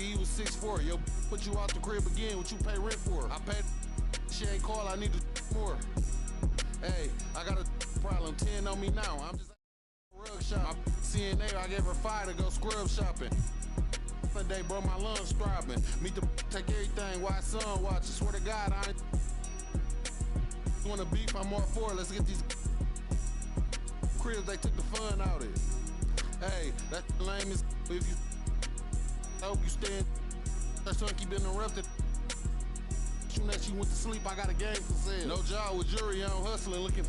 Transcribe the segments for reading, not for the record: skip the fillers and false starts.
He was 6'4". Yo, put you out the crib again. What you pay rent for? I paid. She ain't call. I need to more. Hey, I got a problem. 10 on me now. I'm just rug shop. CNA, I gave her 5 to go scrub shopping. Day, bro, my lungs throbbing. Meet the take everything. Why son watch? I swear to God, I ain't wanna beef. I'm all for it. Let's get these cribs. They took the fun out of it. Hey, that lame is. If you, I hope you stay in. That son keep interrupted. Soon as she went to sleep, I got a game for sale. No job with jury on hustling, looking.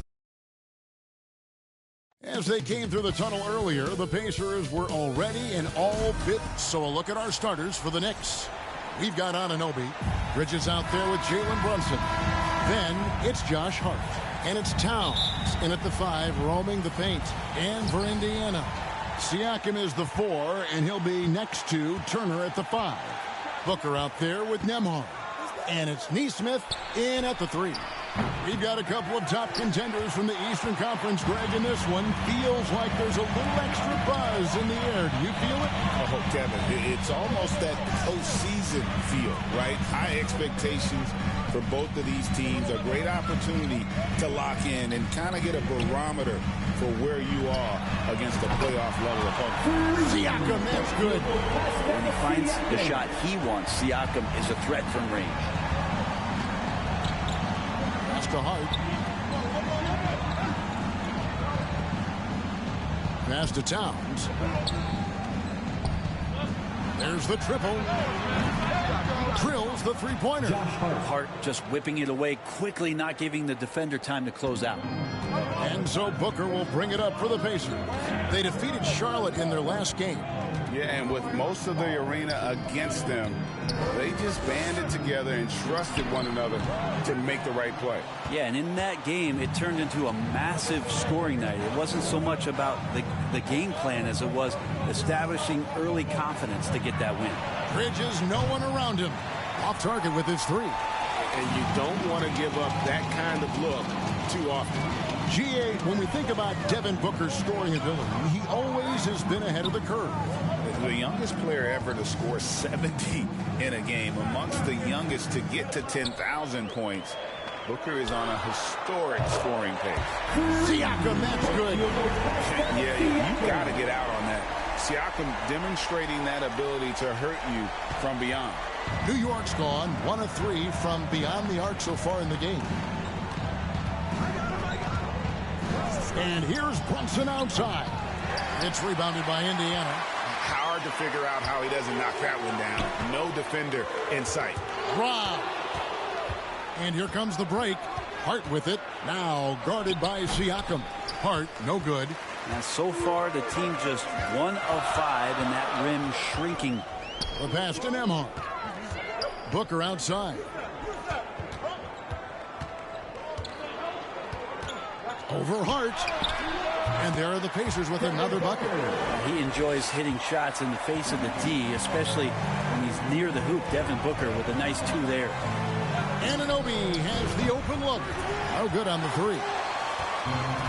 As they came through the tunnel earlier, the Pacers were already in all bit. So a look at our starters for the Knicks. We've got Anunoby. Bridges out there with Jalen Brunson. Then it's Josh Hart. And it's Towns in at the 5, roaming the paint. And for Indiana, Siakam is the 4, and he'll be next to Turner at the 5. Booker out there with Nembhard. And it's Nesmith in at the 3. We've got a couple of top contenders from the Eastern Conference, Greg, in this one. Feels like there's a little extra buzz in the air. Do you feel it? Oh, Kevin, it's almost that postseason feel, right? High expectations for both of these teams. A great opportunity to lock in and kind of get a barometer for where you are against a playoff level opponent. Siakam, that's good. When he finds the shot he wants, Siakam is a threat from range. To Hart. Pass to Towns. There's the triple. Drills the three-pointer. Hart just whipping it away quickly, not giving the defender time to close out. And so Booker will bring it up for the Pacers. They defeated Charlotte in their last game. Yeah, and with most of the arena against them, they just banded together and trusted one another to make the right play. Yeah, and in that game, it turned into a massive scoring night. It wasn't so much about the game plan as it was establishing early confidence to get that win. Bridges, no one around him. Off target with his 3. And you don't want to give up that kind of look too often. GA, when we think about Devin Booker's scoring ability, he always has been ahead of the curve. The youngest player ever to score 70 in a game, amongst the youngest to get to 10,000 points. Booker is on a historic scoring pace. Siakam, that's good. Yeah, you got to get out on that. Siakam demonstrating that ability to hurt you from beyond. New York's gone 1 of 3 from beyond the arc so far in the game. And here's Brunson outside. It's rebounded by Indiana. Hard to figure out how he doesn't knock that one down. No defender in sight. Rob. And here comes the break. Hart with it. Now guarded by Siakam. Hart, no good. Now, so far, the team just 1 of 5, and that rim shrinking. The pass to Nembhard. Booker outside. Over Hart. And there are the Pacers with another bucket. He enjoys hitting shots in the face of the D, especially when he's near the hoop. Devin Booker with a nice 2 there. Anunoby has the open look. No good on the 3.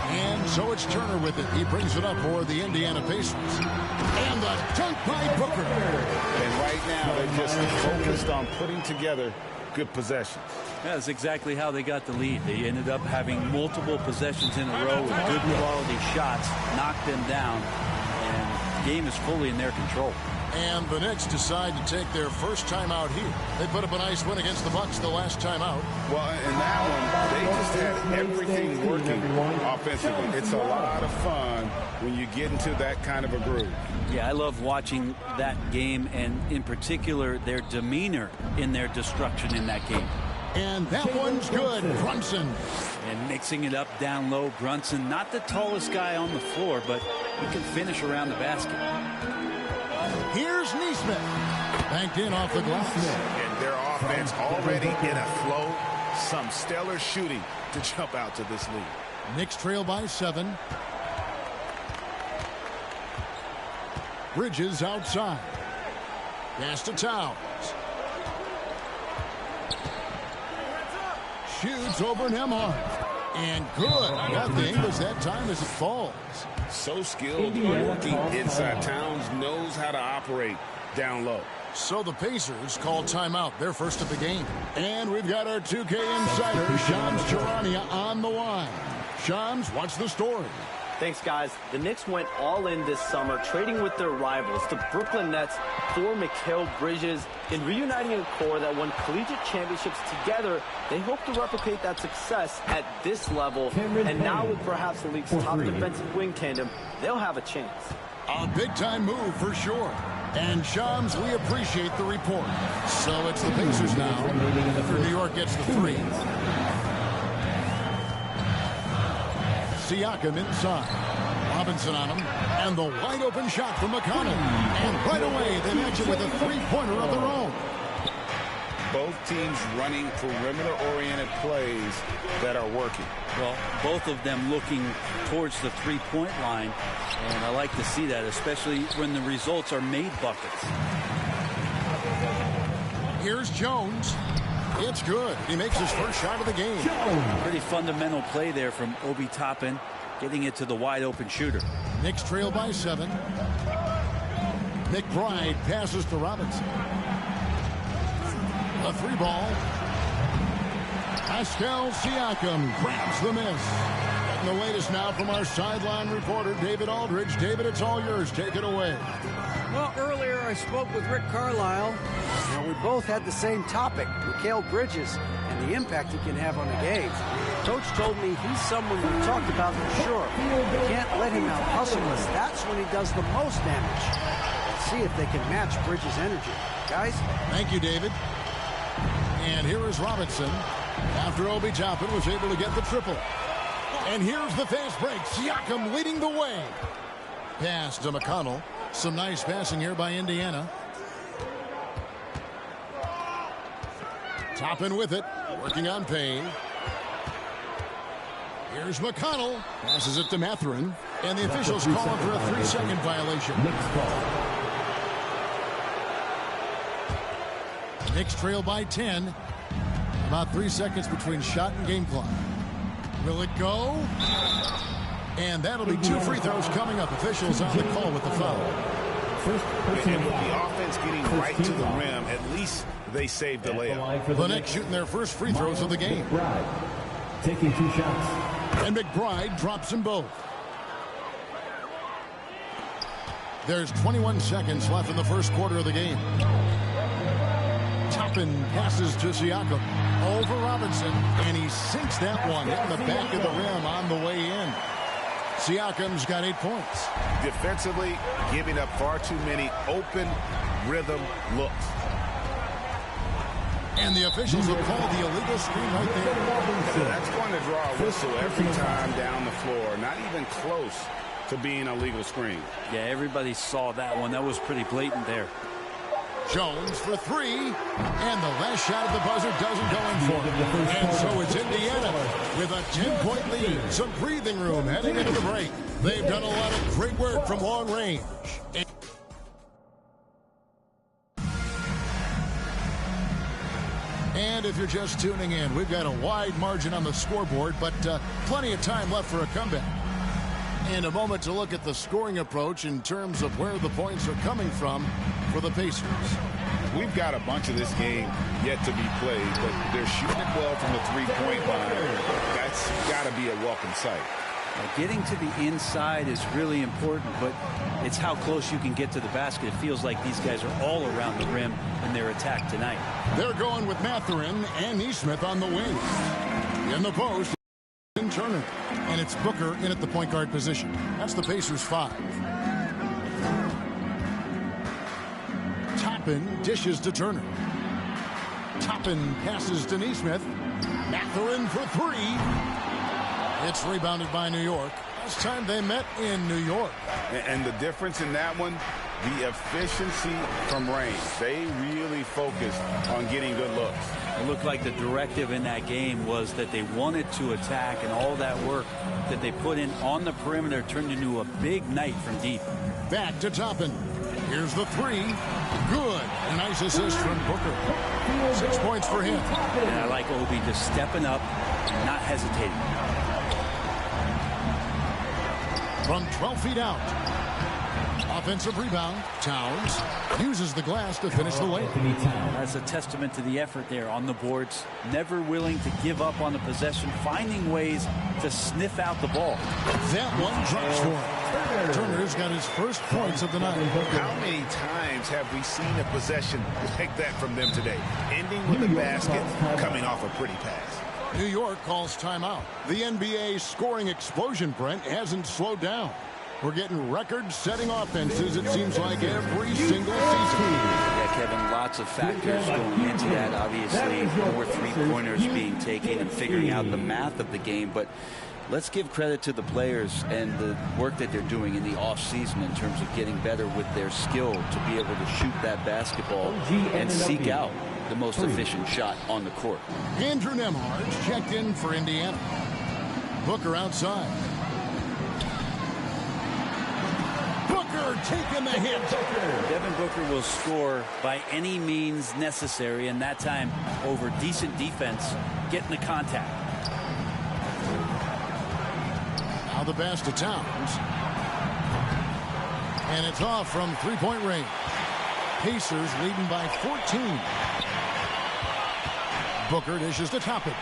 And so it's Turner with it. He brings it up for the Indiana Pacers. And the dunk by Booker. And right now they're just focused on putting together good possessions. That's exactly how they got the lead. They ended up having multiple possessions in a row with good quality shots, knocked them down, and the game is fully in their control. And the Knicks decide to take their first time out here. They put up a nice win against the Bucks the last time out. Well, in that one, they just had everything working offensively. It's a lot of fun when you get into that kind of a groove. Yeah, I love watching that game, and in particular, their demeanor in their destruction in that game. And that one's good. Brunson. And mixing it up down low. Brunson, not the tallest guy on the floor, but he can finish around the basket. Here's Nesmith. Banked in off the glass. And their offense already in a flow. Some stellar shooting to jump out to this lead. Knicks trail by 7. Bridges outside. Pass to Towns. Shoots over Nembhard. And good. Got the English that time as it falls. So skilled working inside. Towns knows how to operate down low. So the Pacers call timeout, their first of the game. And we've got our 2K insider, Shams Charania, on the line. Shams, what's the story? Thanks, guys. The Knicks went all in this summer, trading with their rivals, the Brooklyn Nets, for Mikal Bridges. In reuniting a core that won collegiate championships together, they hope to replicate that success at this level. And now with perhaps the league's top defensive wing tandem, they'll have a chance. A big-time move for sure. And Shams, we appreciate the report. So it's the Pacers now after New York gets the three. Siakam inside. Robinson on him. And the wide-open shot from McConnell. And right away, they match it with a three-pointer of their own. Both teams running perimeter-oriented plays that are working. Well, both of them looking towards the three-point line. And I like to see that, especially when the results are made buckets. Here's Jones. It's good. He makes his first shot of the game. Pretty fundamental play there from Obi Toppin, getting it to the wide-open shooter. Knicks trail by 7. McBride passes to Robinson. A three ball. Pascal Siakam grabs the miss. And the latest now from our sideline reporter, David Aldridge. David, it's all yours. Take it away. Well, earlier I spoke with Rick Carlisle, and we both had the same topic, Mikal Bridges, and the impact he can have on the game. Coach told me he's someone we talked about for sure. We can't let him out hustle us. That's when he does the most damage. Let's see if they can match Bridges' energy. Guys? Thank you, David. And here is Robinson after Obi Toppin was able to get the triple. And here's the fast break. Siakam leading the way. Pass to McConnell. Some nice passing here by Indiana. Toppin with it. Working on Payne. Here's McConnell. Passes it to Mathurin. And the officials call him for a 3-second violation. Knicks trail by 10. About 3 seconds between shot and game clock. Will it go? And that'll be 2 free throws coming up. Officials on the call with the foul. And with the offense getting right to the rim, at least they saved the layup. The Knicks shooting their first free throws of the game. Taking 2 shots. And McBride drops them both. There's 21 seconds left in the first quarter of the game. Toppin passes to Siakam. Over Robinson. And he sinks that one in the back of the rim on the way in. Siakam's got 8 points. Defensively, giving up far too many open rhythm looks. And the officials have called the illegal screen right there. That's going to draw a whistle every time down the floor. Not even close to being a legal screen. Yeah, everybody saw that one. That was pretty blatant there. Jones for 3. And the last shot of the buzzer doesn't go in for him. And so it's Indiana with a 10-point lead. Some breathing room heading into the break. They've done a lot of great work from long range. And if you're just tuning in, we've got a wide margin on the scoreboard, but plenty of time left for a comeback. And a moment to look at the scoring approach in terms of where the points are coming from for the Pacers. We've got a bunch of this game yet to be played, but they're shooting it well from the three-point line. That's got to be a welcome sight. Getting to the inside is really important, but it's how close you can get to the basket. It feels like these guys are all around the rim in their attack tonight. They're going with Mathurin and Nesmith on the wing. In the post, Turner. And it's Booker in at the point guard position. That's the Pacers 5. Toppin dishes to Turner. Toppin passes to Nesmith. Mathurin for 3. It's rebounded by New York. Last time they met in New York. And the difference in that one, the efficiency from range. They really focused on getting good looks. It looked like the directive in that game was that they wanted to attack, and all that work that they put in on the perimeter turned into a big night from deep. Back to Toppin. Here's the 3. Good. A nice assist from Booker. 6 points for him. And I like Obi just stepping up and not hesitating. From 12 feet out. Off Offensive rebound. Towns uses the glass to finish the layup. That's a testament to the effort there on the boards. Never willing to give up on the possession, finding ways to sniff out the ball. That one drops for him. Turner's got his first points of the night. How many times have we seen a possession like that from them today? Ending with a basket, coming off a pretty pass. New York calls timeout. The NBA scoring explosion, Brent, hasn't slowed down. We're getting record-setting offenses, it seems like, every single season. Yeah, Kevin, lots of factors going into that. Obviously, more three-pointers being taken and figuring out the math of the game. But let's give credit to the players and the work that they're doing in the offseason in terms of getting better with their skill to be able to shoot that basketball and seek out the most efficient shot on the court. Andrew Nembhard's checked in for Indiana. Booker outside. Booker taking the hit. Devin Booker will score by any means necessary, and that time over decent defense, getting the contact. Now the pass to Towns. And it's off from three-point range. Pacers leading by 14. Booker dishes to Toppin.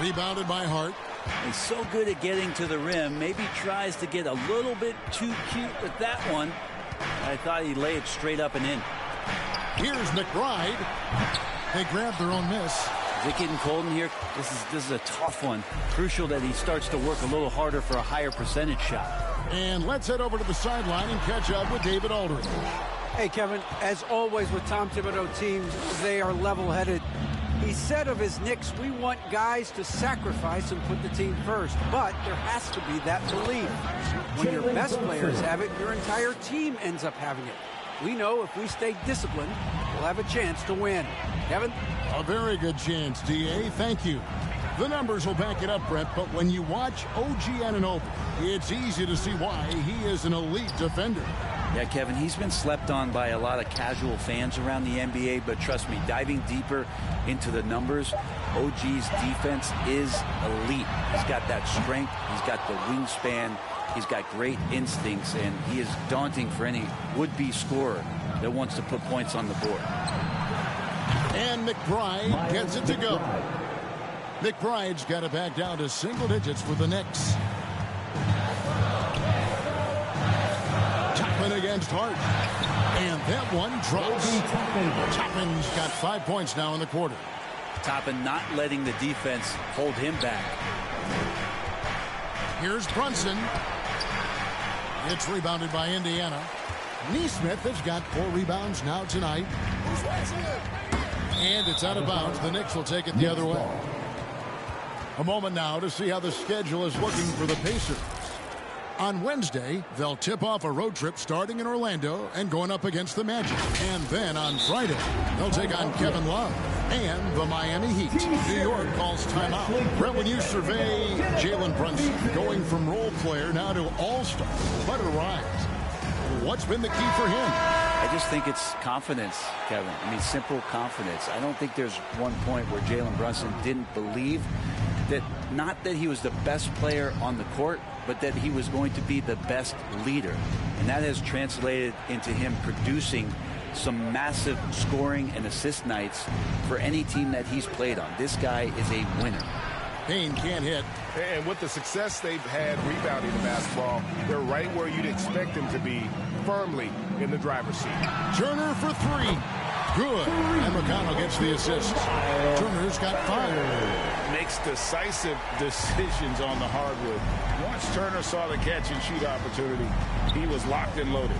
Rebounded by Hart. He's so good at getting to the rim. Maybe tries to get a little bit too cute with that one. I thought he'd lay it straight up and in. Here's McBride. They grab their own miss. Is it getting cold in here? This is a tough one. Crucial that he starts to work a little harder for a higher percentage shot. And let's head over to the sideline and catch up with David Aldridge. Hey, Kevin, as always with Tom Thibodeau teams, they are level-headed. He said of his Knicks, we want guys to sacrifice and put the team first. But there has to be that belief. When your best players have it, your entire team ends up having it. We know if we stay disciplined, we'll have a chance to win. Kevin? A very good chance, D.A. Thank you. The numbers will back it up, Brett, but when you watch OG Anunoby, it's easy to see why he is an elite defender. Yeah, Kevin, he's been slept on by a lot of casual fans around the NBA, but trust me, diving deeper into the numbers, OG's defense is elite. He's got that strength, he's got the wingspan, he's got great instincts, and he is daunting for any would-be scorer that wants to put points on the board. And McBride gets it to go. McBride's got it back down to single digits for the Knicks. Toppin against Hart. And that one drops. Toppin's got 5 points now in the quarter. Toppin not letting the defense hold him back. Here's Brunson. It's rebounded by Indiana. Neesmith has got 4 rebounds now tonight. And it's out of bounds. The Knicks will take it the other way. A moment now to see how the schedule is looking for the Pacers. On Wednesday, they'll tip off a road trip starting in Orlando and going up against the Magic. And then on Friday, they'll take on Kevin Love and the Miami Heat. New York calls timeout. Brett, when you survey Jalen Brunson going from role player now to all-star, what a rise. What's been the key for him? I just think it's confidence, Kevin. I mean, simple confidence. I don't think there's one point where Jalen Brunson didn't believe that, not that he was the best player on the court, but that he was going to be the best leader. And that has translated into him producing some massive scoring and assist nights for any team that he's played on. This guy is a winner. Payne can't hit. And with the success they've had rebounding the basketball, they're right where you'd expect them to be, firmly in the driver's seat. Turner for 3. Good. And McConnell gets the assist. Turner's got 5. Makes decisive decisions on the hardwood. Once Turner saw the catch and shoot opportunity, he was locked and loaded.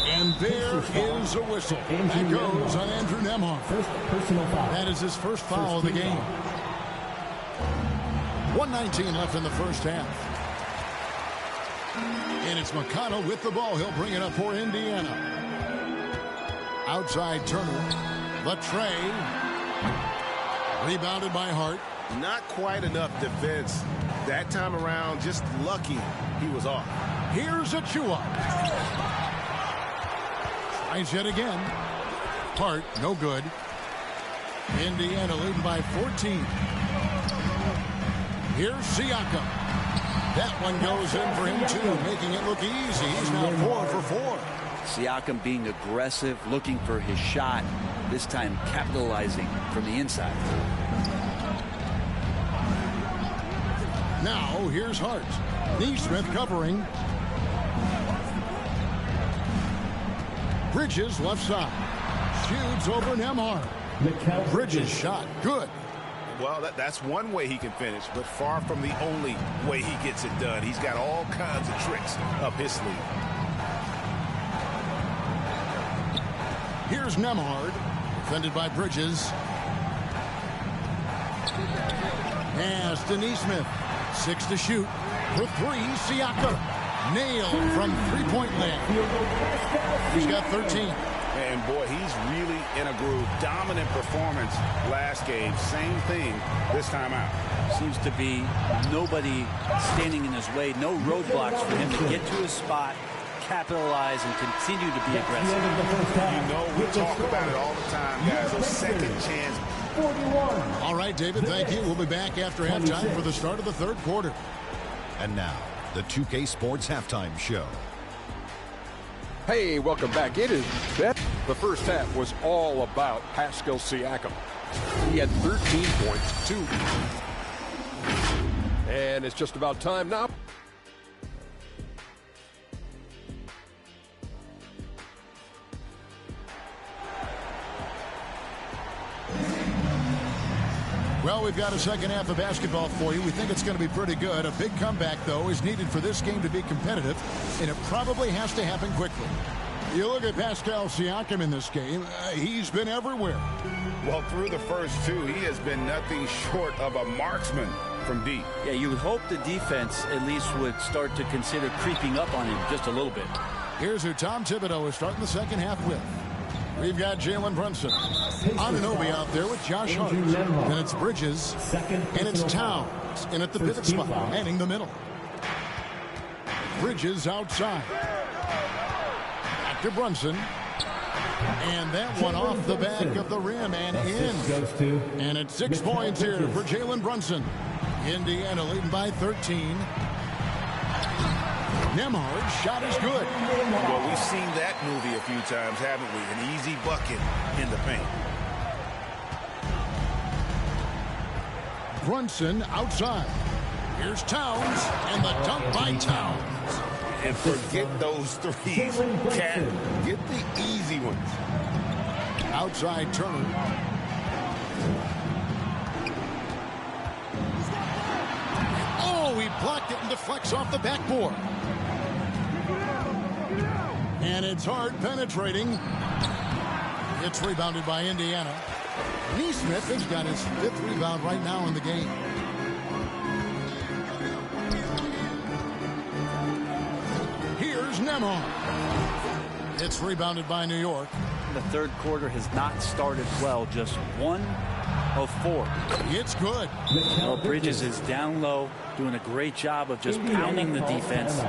And there is a whistle. That goes on Andrew Nembhard. That is his first foul of the game. 1:19 left in the first half. And it's McConnell with the ball. He'll bring it up for Indiana. Outside Turner. The tray. Rebounded by Hart. Not quite enough defense that time around. Just lucky he was off. Here's Achua. Tries yet again. Hart, no good. Indiana leading by 14. Here's Siakam. That one goes in for him, too, making it look easy. He's now 4 for 4. Siakam being aggressive, looking for his shot, this time capitalizing from the inside. Now, here's Hart. Neesmith covering. Bridges left side. Shoots over Nembhard. Bridges shot. Good. Well, that's one way he can finish, but far from the only way he gets it done. He's got all kinds of tricks up his sleeve. Here's Nembhard, defended by Bridges. Pass to Neesmith. 6 to shoot. For 3, Siakam. Nailed from three-point land. He's got 13. And boy, he's really in a groove. Dominant performance last game. Same thing this time out. Seems to be nobody standing in his way. No roadblocks for him to get to his spot, capitalize, and continue to be aggressive. You know, we talk about it all the time, guys. Those second chance. 41. All right, David, thank you. We'll be back after halftime for the start of the third quarter. And now, the 2K Sports Halftime Show. Hey, welcome back. It is bet. The first half was all about Pascal Siakam. He had 13 points, 2. And it's just about time now. Well, we've got a second half of basketball for you. We think it's going to be pretty good. A big comeback, though, is needed for this game to be competitive, and it probably has to happen quickly. You look at Pascal Siakam in this game, he's been everywhere. Well, through the first 2, he has been nothing short of a marksman from deep. Yeah, you would hope the defense at least would start to consider creeping up on him just a little bit. Here's who Tom Thibodeau is starting the second half with. We've got Jalen Brunson. Anunoby out there with Josh Hart. Then it's Bridges. And it's Towns in at the pivot spot, manning the middle. Bridges outside. Back to Brunson. And that one off the back of the rim and in. And it's 6 points here for Jalen Brunson. Indiana leading by 13. Nembhard's shot is good. Well, we've seen that movie a few times, haven't we? An easy bucket in the paint. Brunson outside. Here's Towns, and the dunk by Towns. And forget those threes. Cat, get the easy ones. Outside Turner. Oh, he blocked it and deflects off the backboard. And it's hard penetrating. It's rebounded by Indiana. Neesmith has got his 5th rebound right now in the game. Here's Nembhard. It's rebounded by New York. The third quarter has not started well, just 1 of 4. It's good. Well, Bridges is down low, doing a great job of just pounding the defense.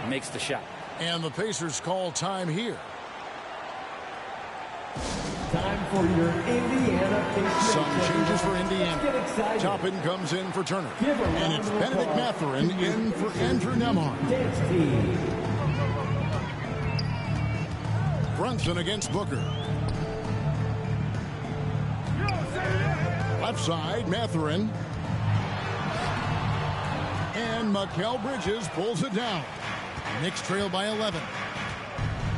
Makes the shot. And the Pacers call time here. Time for your Indiana Pacers. Some changes for Indiana. Toppin comes in for Turner. And it's Benedict Mathurin in for Andrew Nembhard. Brunson against Booker. Left side, Mathurin. And Mikal Bridges pulls it down. Knicks trail by 11.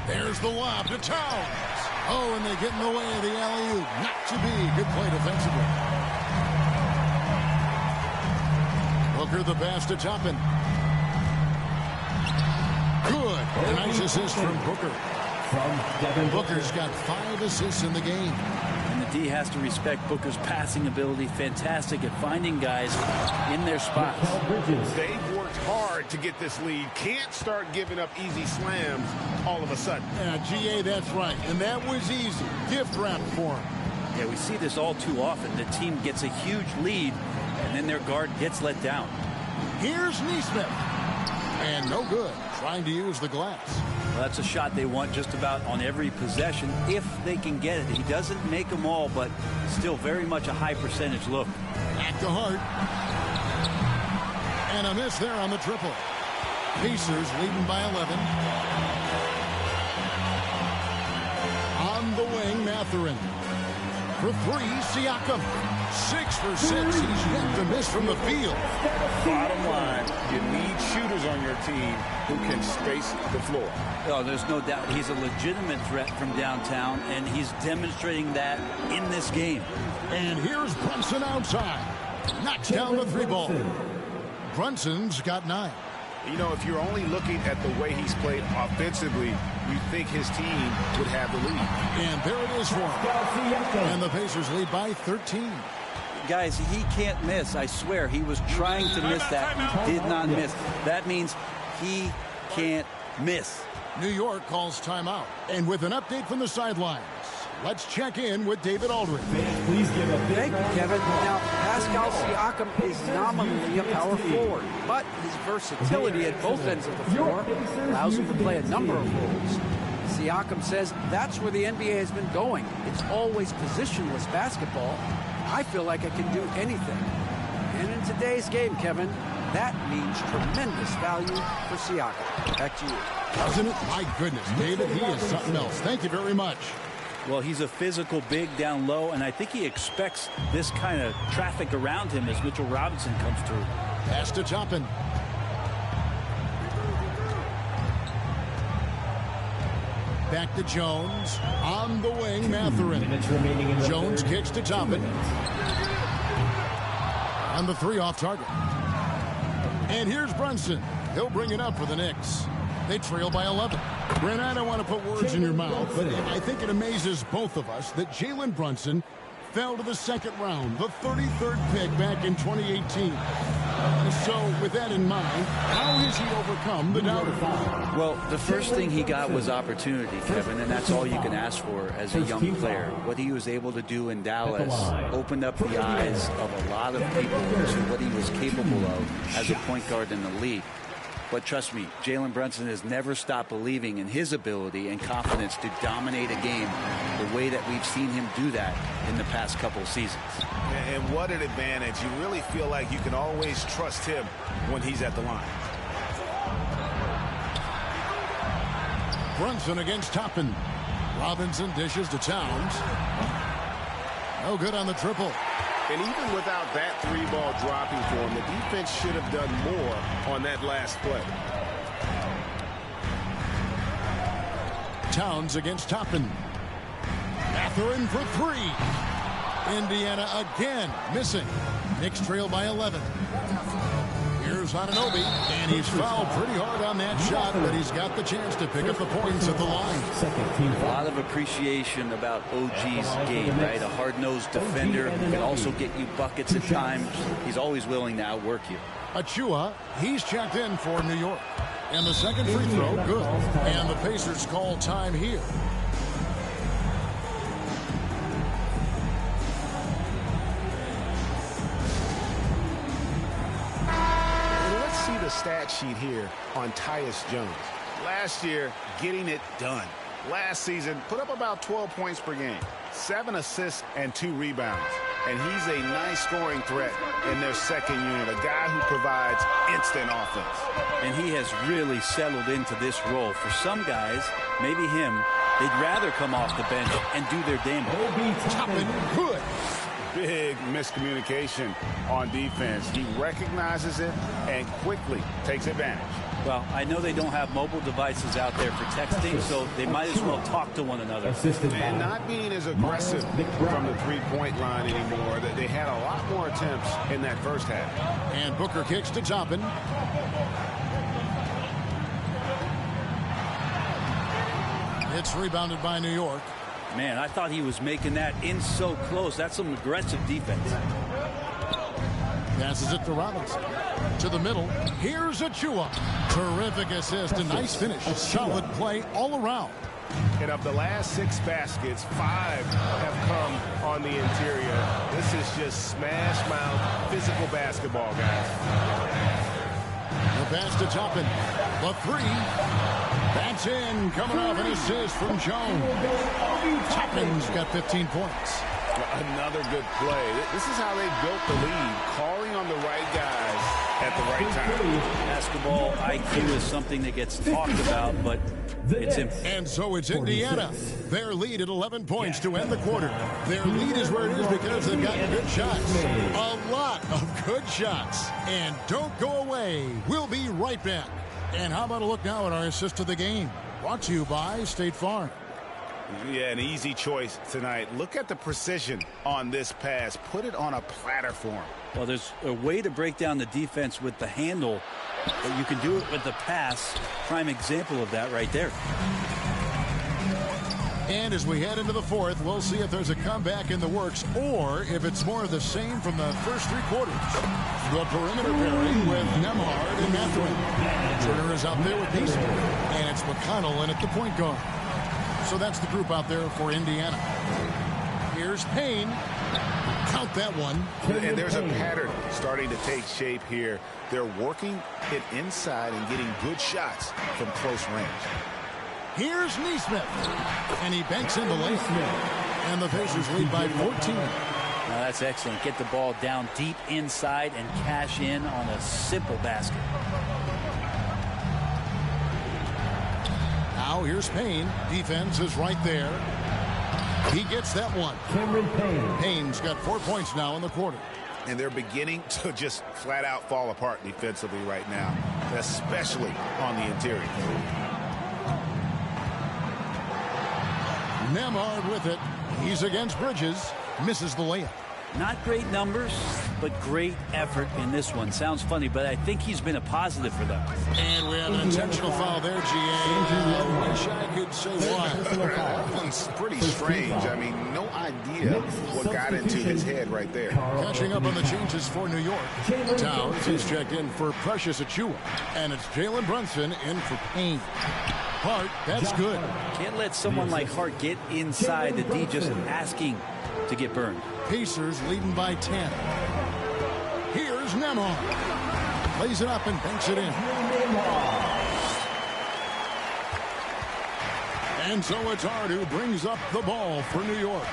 There's the lob to Towns. Oh, and they get in the way of the alley-oop. Not to be. Good play defensively. Booker the pass to Toppin. Good. A nice assist from Booker. Booker's got 5 assists in the game. And the D has to respect Booker's passing ability. Fantastic at finding guys in their spots. They've worked hard to get this lead. Can't start giving up easy slams all of a sudden. Yeah, GA, that's right. And that was easy. Gift wrap for him. Yeah, we see this all too often. The team gets a huge lead, and then their guard gets let down. Here's Neesmith. And no good. Trying to use the glass. Well, that's a shot they want just about on every possession if they can get it. He doesn't make them all, but still very much a high percentage look. Back to Hart. And a miss there on the triple. Pacers leading by 11. On the wing, Mathurin. For three, Siakam. 6 for 6. He's yet to miss from the field. Bottom line, you need shooters on your team who can space the floor. Oh, there's no doubt he's a legitimate threat from downtown, and he's demonstrating that in this game. And here's Brunson outside. Knocks down the three ball. Brunson's got 9. You know, if you're only looking at the way he's played offensively, you think his team would have the lead. And there it is for him. And the Pacers lead by 13. Guys, he can't miss. I swear, he was trying to miss that. He did not miss. That means he can't miss. New York calls timeout. And with an update from the sidelines, let's check in with David Aldridge. Please give a big Thank you, Kevin. Now, Pascal Siakam is nominally a power forward, but his versatility at both ends of the floor allows him to play a number of roles. Siakam says that's where the NBA has been going. It's always positionless basketball. I feel like I can do anything. And in today's game, Kevin, that means tremendous value for Siakam. Back to you. Doesn't it? My goodness, David, he is something else. Thank you very much. Well, he's a physical big down low, and I think he expects this kind of traffic around him as Mitchell Robinson comes through. Pass to Toppin. Back to Jones. On the wing, Mathurin. Jones kicks to Toppin. On the three, off target. And here's Brunson. He'll bring it up for the Knicks. They trail by 11. Brent, I don't want to put words in your mouth, but I think it amazes both of us that Jalen Brunson fell to the second round, the 33rd pick back in 2018. So with that in mind, how has he overcome the doubter? Well, the first thing he got was opportunity, Kevin, and that's all you can ask for as a young player. What he was able to do in Dallas opened up the eyes of a lot of people to what he was capable of as a point guard in the league. But trust me, Jalen Brunson has never stopped believing in his ability and confidence to dominate a game the way that we've seen him do that in the past couple of seasons. And what an advantage. You really feel like you can always trust him when he's at the line. Brunson against Toppin. Robinson dishes to Towns. No good on the triple. And even without that three-ball dropping for him, the defense should have done more on that last play. Towns against Toppin. Mathurin for three. Indiana again missing. Knicks trail by 11. Here's Anunoby, and he's fouled pretty hard on that shot, but he's got the chance to pick up the points at the line. A lot of appreciation about OG's game, right? A hard-nosed defender who can also get you buckets at times. He's always willing to outwork you. Achua, he's checked in for New York. And the second free throw, good. And the Pacers call time here. The stat sheet here on Tyus Jones. Last year, getting it done. Last season, put up about 12 points per game, 7 assists and 2 rebounds. And he's a nice scoring threat in their second unit, a guy who provides instant offense. And he has really settled into this role. For some guys, maybe him, they'd rather come off the bench and do their demo. Toppin, good. Big miscommunication on defense. He recognizes it and quickly takes advantage. Well, I know they don't have mobile devices out there for texting, so they might as well talk to one another. And not being as aggressive from the three-point line anymore. They had a lot more attempts in that first half. And Booker kicks to Toppin. It's rebounded by New York. Man, I thought he was making that in so close. That's some aggressive defense. Passes it to Robinson. To the middle. Here's Achua. Terrific assist. A nice finish. Solid play all around. And of the last 6 baskets, 5 have come on the interior. This is just smash mouth physical basketball, guys. The pass to Toppin. The three. That's in. Coming off an assist from Jones. Toppin's got 15 points. Another good play. This is how they built the lead, calling on the right guys at the right time. Basketball IQ is something that gets talked about, but it's And so it's Indiana. Their lead at 11 points to end the quarter. Their lead is where it is because they've got good shots. A lot of good shots. And don't go away. We'll be right back. And how about a look now at our assist of the game? Brought to you by State Farm. Yeah, an easy choice tonight. Look at the precision on this pass. Put it on a platter for him. Well, there's a way to break down the defense with the handle, but you can do it with the pass. Prime example of that right there. And as we head into the fourth, we'll see if there's a comeback in the works or if it's more of the same from the first three quarters. The perimeter pairing with Nembhard and Mathurin. Turner is out there with Beasley. And it's McConnell in at the point guard. So that's the group out there for Indiana. Here's Payne. Count that one. And there's a pattern starting to take shape here. They're working it inside and getting good shots from close range. Here's Nesmith. And he banks in the lane. And the Pacers lead by 14. Now that's excellent. Get the ball down deep inside and cash in on a simple basket. Now here's Payne. Defense is right there. He gets that one. Cameron Payne. Payne's got 4 points now in the quarter. And they're beginning to just flat out fall apart defensively right now, especially on the interior. Nembhard with it. He's against Bridges. Misses the layup. Not great numbers, but great effort in this one. Sounds funny, but I think he's been a positive for them. And we have an intentional foul there, GA. I wish I could say why. That one's pretty strange. I mean, no idea what got into his head right there. Catching up on the changes for New York. Towns is checked in for Precious Achiuwa. And it's Jalen Brunson in for Payne. Hart, that's good. Can't let someone like Hart get inside the D just asking to get burned. Pacers leading by 10. Here's Nembhard. Lays it up and banks it in. And so it's Hart who brings up the ball for New York.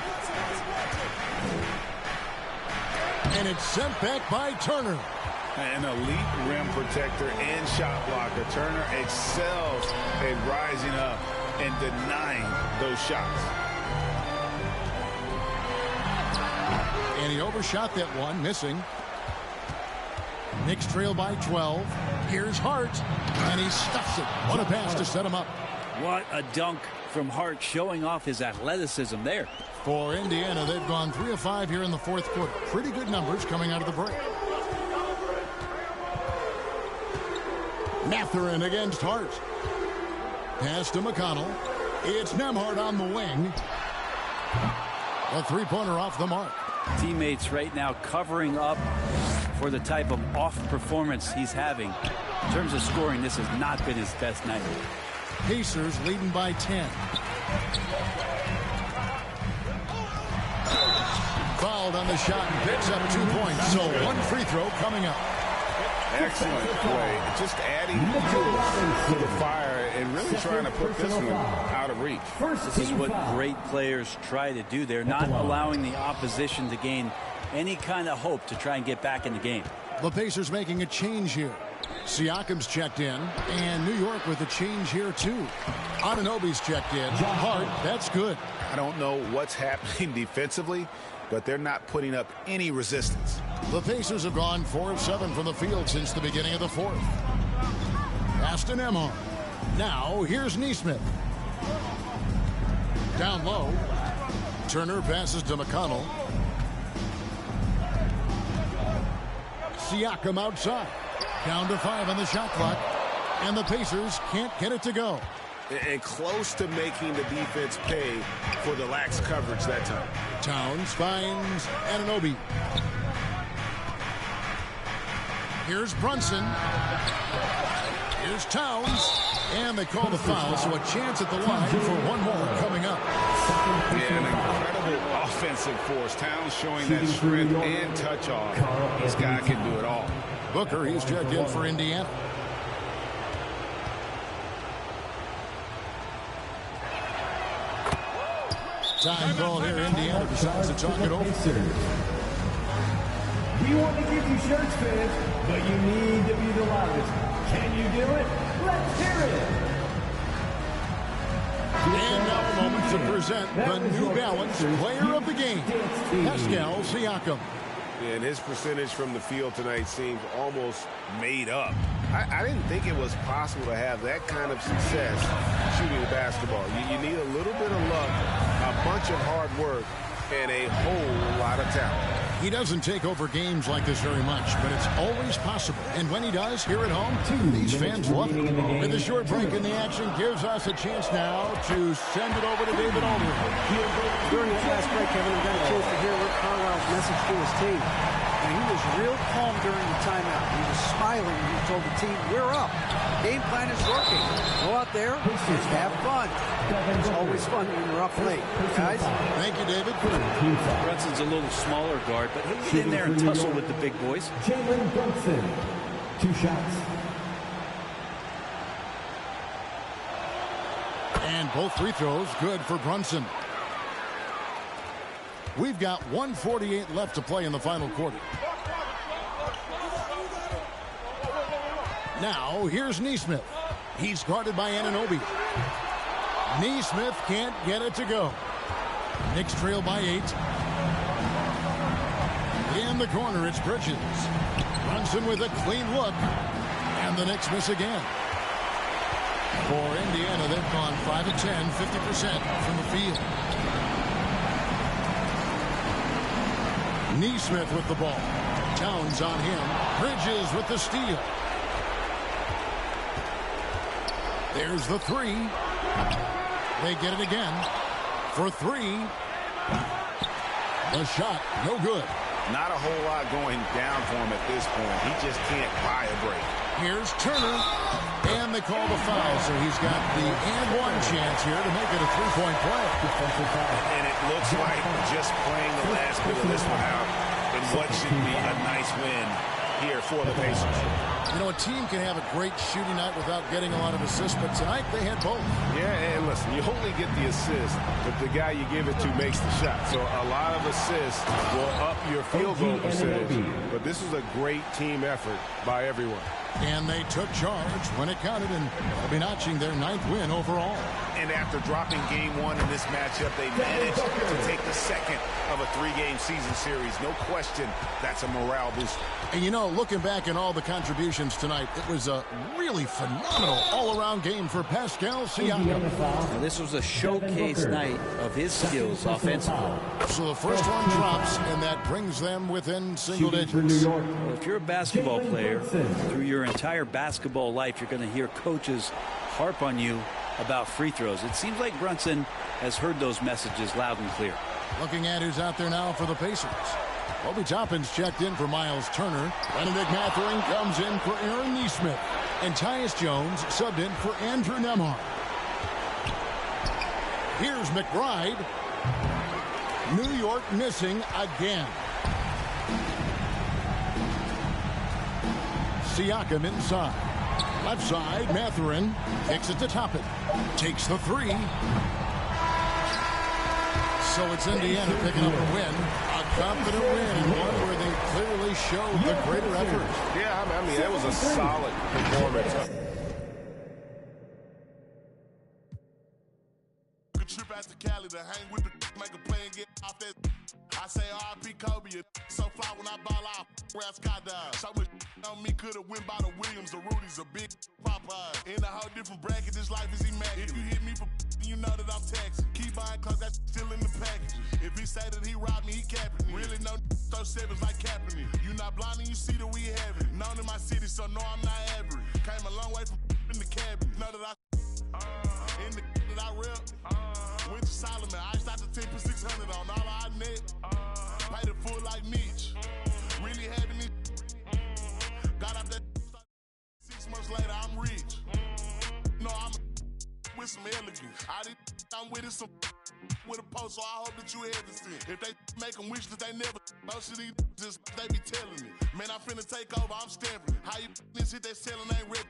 And it's sent back by Turner. An elite rim protector and shot blocker. Turner excels at rising up and denying those shots. And he overshot that one, missing. Knicks trail by 12. Here's Hart, and he stuffs it. What a pass to set him up. What a dunk from Hart, showing off his athleticism there. For Indiana, they've gone 3 of 5 here in the fourth quarter. Pretty good numbers coming out of the break. Mathurin against Hart. Pass to McConnell. It's Nembhard on the wing. A three-pointer off the mark. Teammates right now covering up for the type of off performance he's having. In terms of scoring, this has not been his best night. Pacers leading by 10. Fouled on the shot and picks up 2 points. So one free throw coming up. Excellent play. Just adding to the fire and really trying to put this one out of reach. This is what great players try to do. They're not allowing the opposition to gain any kind of hope to try and get back in the game. The Pacers making a change here. Siakam's checked in, and New York with a change here too. Anunoby's checked in. Hart, that's good. I don't know what's happening defensively, but they're not putting up any resistance. The Pacers have gone 4 of 7 from the field since the beginning of the fourth. Aston Nembhard. Now, here's Nesmith. Down low. Turner passes to McConnell. Siakam outside. Down to 5 on the shot clock. And the Pacers can't get it to go. And close to making the defense pay for the lax coverage that time. Towns finds Anunoby. Here's Brunson. Here's Towns. And they call the foul, so a chance at the line for one more coming up. Yeah, an incredible offensive force. Towns showing that strength and touch off. This guy can do it all. Booker, he's checked in for Indiana. Time call here. Indiana decides to talk it over. We want to give you shirts, fans, but you need to be the loudest. Can you do it? Let's hear it. And now a moment to present the New Balance Player of the Game, Pascal Siakam. And his percentage from the field tonight seems almost made up. I didn't think it was possible to have that kind of success shooting the basketball. You need a little bit of luck, a bunch of hard work, and a whole lot of talent. He doesn't take over games like this very much, but it's always possible. And when he does, here at home, these fans love it. With a short break in the action gives us a chance now to send it over to David Aldridge. During the last break, Kevin, I got a chance to hear Rick Carlisle's message to his team. And he was real calm during the timeout. He was smiling and he told the team, we're up. Game plan is working. Go out there and have fun. It's always fun when you're up late. Guys? Thank you, David. Brunson's a little smaller guard, but he'll get in there and tussle with the big boys. Jalen Brunson, 2 shots. And both free throws good for Brunson. We've got 1:48 left to play in the final quarter. Now, here's Nesmith. He's guarded by Anunoby. Nesmith can't get it to go. Knicks trail by 8. In the corner, it's Bridges. Brunson with a clean look. And the Knicks miss again. For Indiana, they've gone 5 of 10, 50% from the field. Nesmith with the ball. Towns on him. Bridges with the steal. There's the 3. They get it again. For 3. The shot, no good. Not a whole lot going down for him at this point. He just can't buy a break. Here's Turner. And they call the foul, so he's got the and-one chance here to make it a 3-point play. And it looks like just playing the last bit of this one out in what should be a nice win here for the Pacers. You know, a team can have a great shooting night without getting a lot of assists, but tonight they had both. Yeah, and listen, you only get the assist if the guy you give it to makes the shot. So a lot of assists will up your field goal percentage. But this is a great team effort by everyone. And they took charge when it counted, and they'll be notching their 9th win overall. And after dropping game 1 in this matchup, they managed to take the second of a 3-game season series. No question, that's a morale booster. And you know, looking back at all the contributions tonight, it was a really phenomenal all-around game for Pascal Siakam. Now, this was a showcase night of his skills offensively. So the first one drops, and that brings them within single digits. Well, if you're a basketball player, through your entire basketball life, you're going to hear coaches harp on you about free throws. It seems like Brunson has heard those messages loud and clear. Looking at who's out there now for the Pacers. Obi Toppin's checked in for Miles Turner. Benedict Mathurin comes in for Aaron Nesmith. And Tyus Jones subbed in for Andrew Nembhard. Here's McBride. New York missing again. Siakam inside. Left side, Mathurin kicks it to Toppin. Takes the 3. So it's Indiana picking up a win. A confident win, and one where they clearly showed the greater effort. Yeah, I mean, that was a solid performance. Trip out to Cali to hang with the make a play and get off that. I say R.I.P. Kobe, so fly when I ball out. Where I skydive. So much on me could have went by the Williams, the Rudies, a big Popeye. In a whole different bracket, this life is immaculate. If you hit me for you know that I'm taxing. Keep buying clothes that's still in the package. If he say that he robbed me, he capping me. Really no throw sevens like Kaepernick. You not blind and you see that we have it. Known in my city, so no, I'm not average. Came a long way from in the cabin. Know that I in the that I rep. Went to Solomon, I shot the 10 for 600 on all our net. Paid it full like Mitch. Really having it. Got out that 6 months later, I'm rich. No, I'm with some elegance. I'm with it some with a post, so I hope that you hesitant. If they make them wish that they never, most of these just they be telling me. Man, I'm finna take over, I'm stamping it. How you this hit that selling ain't rip.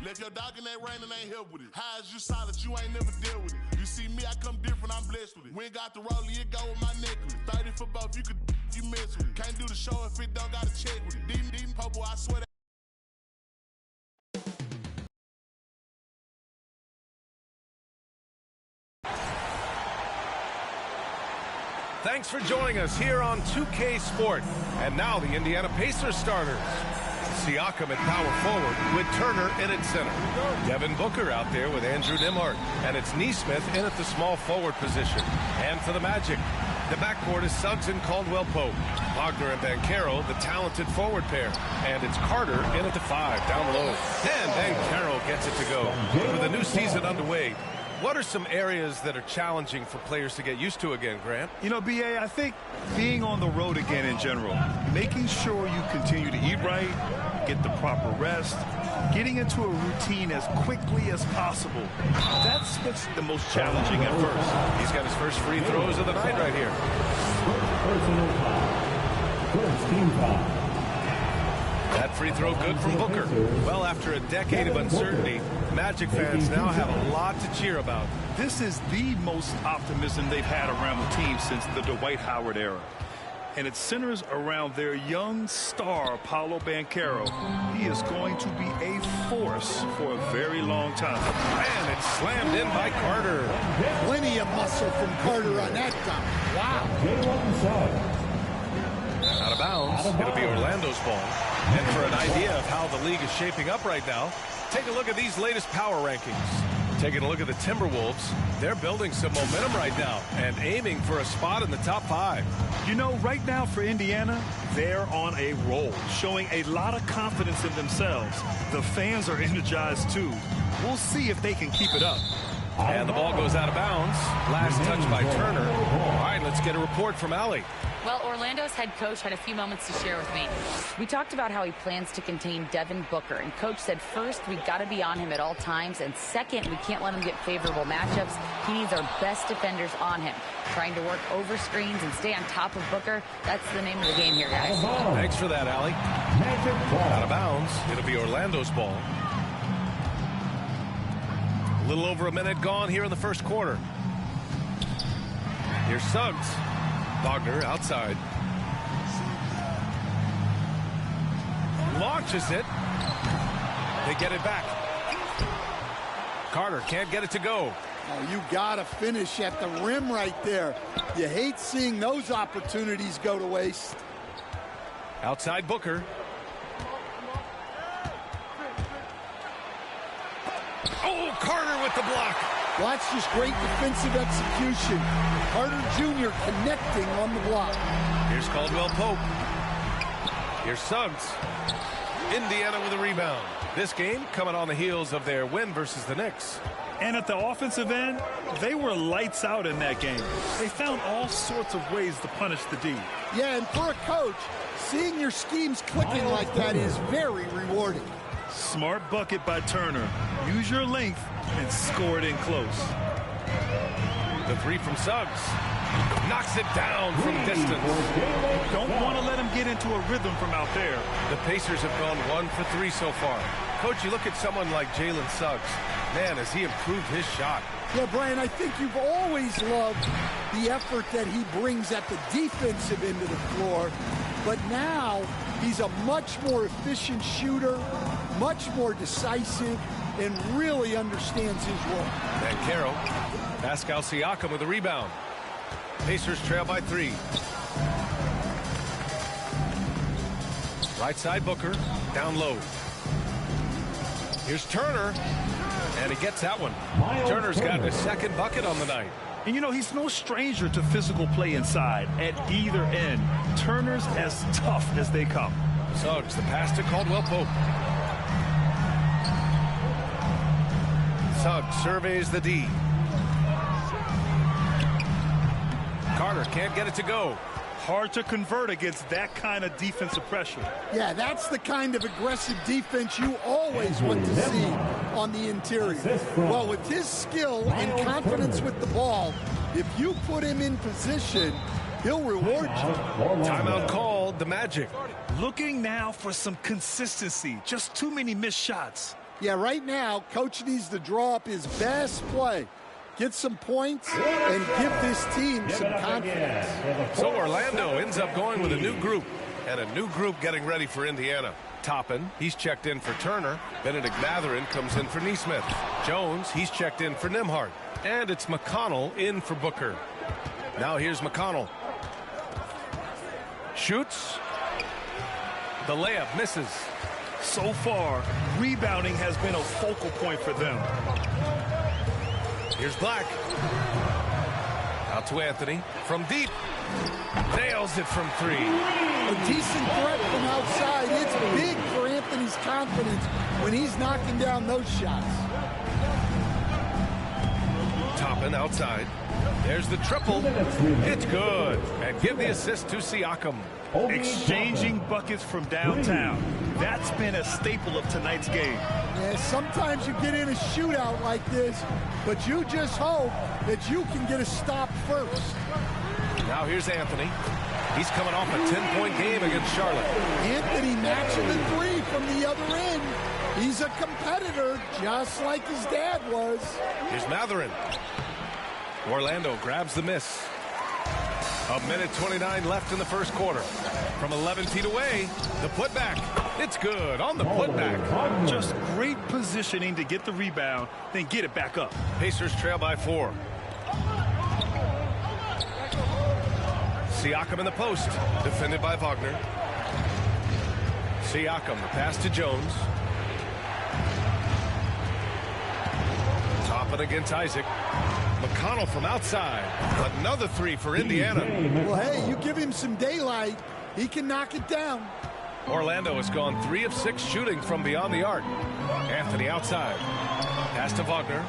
Left your dog in that rain and ain't help with it. How is you solid, you ain't never deal with it. You see me, I come different, I'm I'm blessed with it. We ain't got the rollie, it go with my necklace. 30 for both, you mess with it. Can't do the show if it don't got a check with it. Deep purple, I swear that. Thanks for joining us here on 2K Sport. And now the Indiana Pacers starters. Siakam at power forward with Turner in at center. Devin Booker out there with Andrew Nembhard. And it's Nesmith in at the small forward position. And for the Magic, the backcourt is Suggs and Caldwell Pope. Wagner and Banchero, the talented forward pair. And it's Carter in at the 5 down low. And Banchero gets it to go. With a new season underway, what are some areas that are challenging for players to get used to again, Grant? You know, B.A., I think being on the road again in general, making sure you continue to eat right, get the proper rest, getting into a routine as quickly as possible. That's what's the most challenging at first. He's got his first free throws of the night right here. Personal foul. First team foul. That free throw good from Booker. Well, after a decade of uncertainty, Magic fans now have a lot to cheer about. This is the most optimism they've had around the team since the Dwight Howard era. And it centers around their young star, Paolo Banchero. He is going to be a force for a very long time. And it's slammed in by Carter. Plenty of muscle from Carter on that dunk. Wow. Out of bounds. It'll be Orlando's ball. And for an idea of how the league is shaping up right now, take a look at these latest power rankings. Taking a look at the Timberwolves, they're building some momentum right now and aiming for a spot in the top 5. You know, right now for Indiana, they're on a roll, showing a lot of confidence in themselves. The fans are energized too. We'll see if they can keep it up. And the ball goes out of bounds. Last touch by Turner. All right, let's get a report from Allie. Well, Orlando's head coach had a few moments to share with me. We talked about how he plans to contain Devin Booker, and coach said first, we got to be on him at all times, and second, we can't let him get favorable matchups. He needs our best defenders on him. Trying to work over screens and stay on top of Booker, that's the name of the game here, guys. Thanks for that, Allie. Out of bounds. It'll be Orlando's ball. A little over a minute gone here in the first quarter. Here's Suggs. Wagner outside. Launches it. They get it back. Carter can't get it to go. Oh, you got to finish at the rim right there. You hate seeing those opportunities go to waste. Outside Booker. Oh, Carter with the block. Watch this great defensive execution. Carter Jr. connecting on the block. Here's Caldwell Pope. Here's Suggs. Indiana with a rebound. This game coming on the heels of their win versus the Knicks. And at the offensive end, they were lights out in that game. They found all sorts of ways to punish the D. Yeah, and for a coach, seeing your schemes clicking like that is very rewarding. Smart bucket by Turner. Use your length and score it in close. The three from Suggs. Knocks it down from distance. Don't want to let him get into a rhythm from out there. The Pacers have gone 1 for 3 so far. Coach, you look at someone like Jalen Suggs. Man, has he improved his shot. Yeah, Brian, I think you've always loved the effort that he brings at the defensive end of the floor. But now he's a much more efficient shooter, much more decisive, and really understands his role. Banchero. Pascal Siakam with a rebound. Pacers trail by 3. Right side Booker. Down low. Here's Turner. And he gets that one. Turner's gotten his second bucket on the night. And, you know, he's no stranger to physical play inside at either end. Turner's as tough as they come. Suggs, the pass to Caldwell Pope. Suggs surveys the D. Carter can't get it to go. Hard to convert against that kind of defensive pressure. Yeah, that's the kind of aggressive defense you always want to see on the interior. Well, with his skill and confidence with the ball, if you put him in position, he'll reward you. Timeout called, the Magic. Looking now for some consistency. Just too many missed shots. Yeah, right now, coach needs to draw up his best play. get some points, and give this team some confidence. So Orlando ends up going with a new group, and a new group getting ready for Indiana. Toppin, he's checked in for Turner. Benedict Mathurin comes in for Neesmith. Jones, he's checked in for Nembhard. And it's McConnell in for Booker. Now here's McConnell. Shoots. The layup misses. So far, rebounding has been a focal point for them. Here's Black. Out to Anthony. From deep. Nails it from three. A decent threat from outside. It's big for Anthony's confidence when he's knocking down those shots. Toppin outside. There's the triple. It's good. And give the assist to Siakam. Exchanging buckets from downtown. That's been a staple of tonight's game. Yeah, sometimes you get in a shootout like this, but you just hope that you can get a stop first. Now here's Anthony. He's coming off a 10-point game against Charlotte. Anthony matching the three from the other end. He's a competitor, just like his dad was. Here's Mathurin. Orlando grabs the miss. A minute 29 left in the first quarter. From 11 feet away, the putback. It's good on the putback. Just great positioning to get the rebound, then get it back up. Pacers trail by 4. Siakam in the post, defended by Wagner. Siakam, the pass to Jones. Toppin against Isaac. McConnell from outside. Another three for Indiana. Well, hey, you give him some daylight, he can knock it down. Orlando has gone 3 of 6 shooting from beyond the arc. Anthony outside. Pass to Wagner.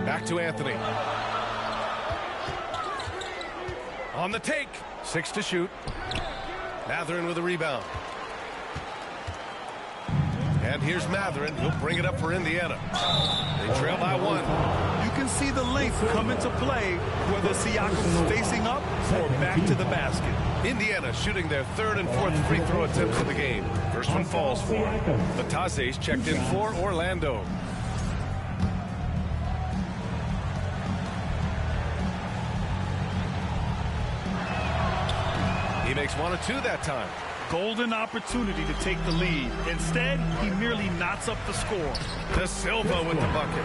Back to Anthony. On the take. 6 to shoot. Mathurin with a rebound. And here's Mathurin. He'll bring it up for Indiana. They trail by 1. You can see the length come into play whether Siakam's facing up or back to the basket. Indiana shooting their 3rd and 4th free throw attempts of the game. First one falls for him. Batase's checked in for Orlando. He makes 1 of 2 that time. Golden opportunity to take the lead. Instead, he merely knots up the score. De Silva with the bucket.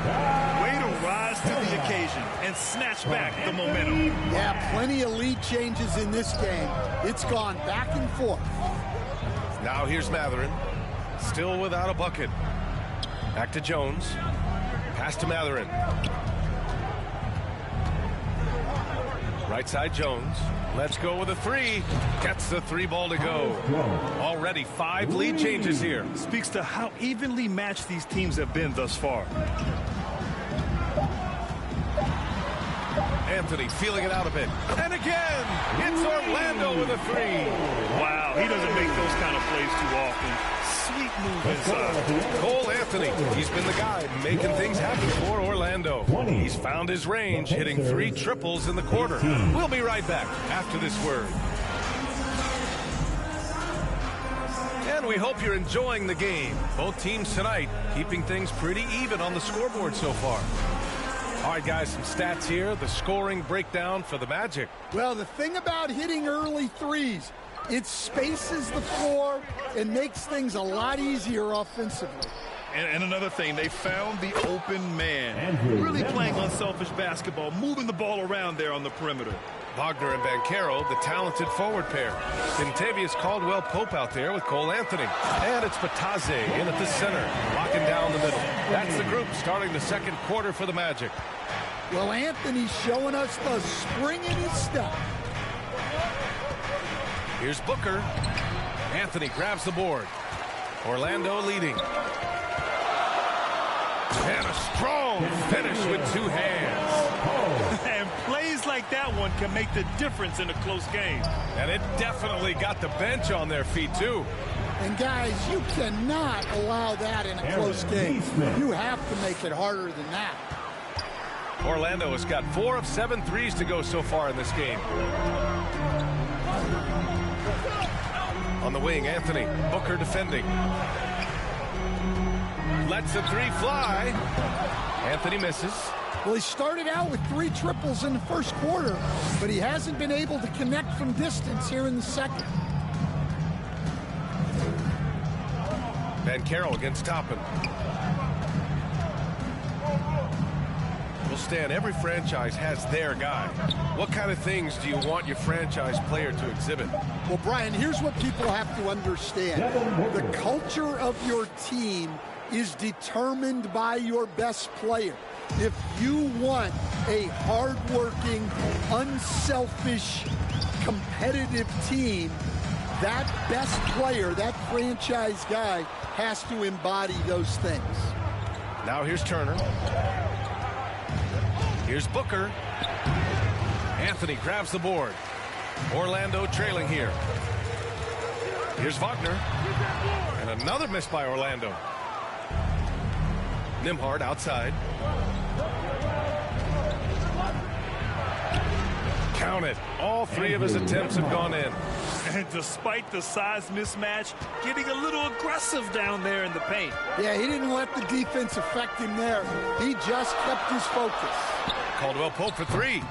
Way to rise to the occasion and snatch back the momentum. Yeah, plenty of lead changes in this game. It's gone back and forth. Now here's Mathurin. Still without a bucket. Back to Jones. Pass to Mathurin. Right side Jones. Let's go with a 3. Gets the 3 ball to go. Already 5 lead changes here. Speaks to how evenly matched these teams have been thus far. Anthony feeling it out a bit. And again, it's Orlando with a 3. Wow, he doesn't make those kind of plays too often. Sweet move inside. Cole Anthony, he's been the guy making things happen for Orlando. He's found his range, hitting 3 triples in the quarter. We'll be right back after this word. And we hope you're enjoying the game. Both teams tonight keeping things pretty even on the scoreboard so far. All right, guys, some stats here. The scoring breakdown for the Magic. Well, the thing about hitting early threes, it spaces the floor and makes things a lot easier offensively. And another thing, they found the open man. Really playing unselfish basketball, moving the ball around there on the perimeter. Wagner and Banchero, the talented forward pair. Kentavious Caldwell-Pope out there with Cole Anthony. And it's Batase in at the center, locking down the middle. That's the group starting the second quarter for the Magic. Well, Anthony's showing us the spring in his step. Here's Booker. Anthony grabs the board. Orlando leading. And a strong finish with 2 hands. And plays like that one can make the difference in a close game. And it definitely got the bench on their feet, too. And, guys, you cannot allow that in a close game. You have to make it harder than that. Orlando has got 4 of 7 threes to go so far in this game. On the wing, Anthony. Booker defending. Lets the three fly. Anthony misses. Well, he started out with 3 triples in the first quarter, but he hasn't been able to connect from distance here in the second. Van Carroll against Toppin. Well, Stan, every franchise has their guy. What kind of things do you want your franchise player to exhibit? Well, Brian, here's what people have to understand. The culture of your team is determined by your best player. If you want a hardworking, unselfish, competitive team, that best player, that franchise guy, has to embody those things. Now here's Turner. Here's Booker. Anthony grabs the board. Orlando trailing here. Here's Wagner. And another miss by Orlando. Nembhard outside. Count it. All 3 of his attempts have gone in. And despite the size mismatch, getting a little aggressive down there in the paint. Yeah, he didn't let the defense affect him there. He just kept his focus. Caldwell Pope for 3.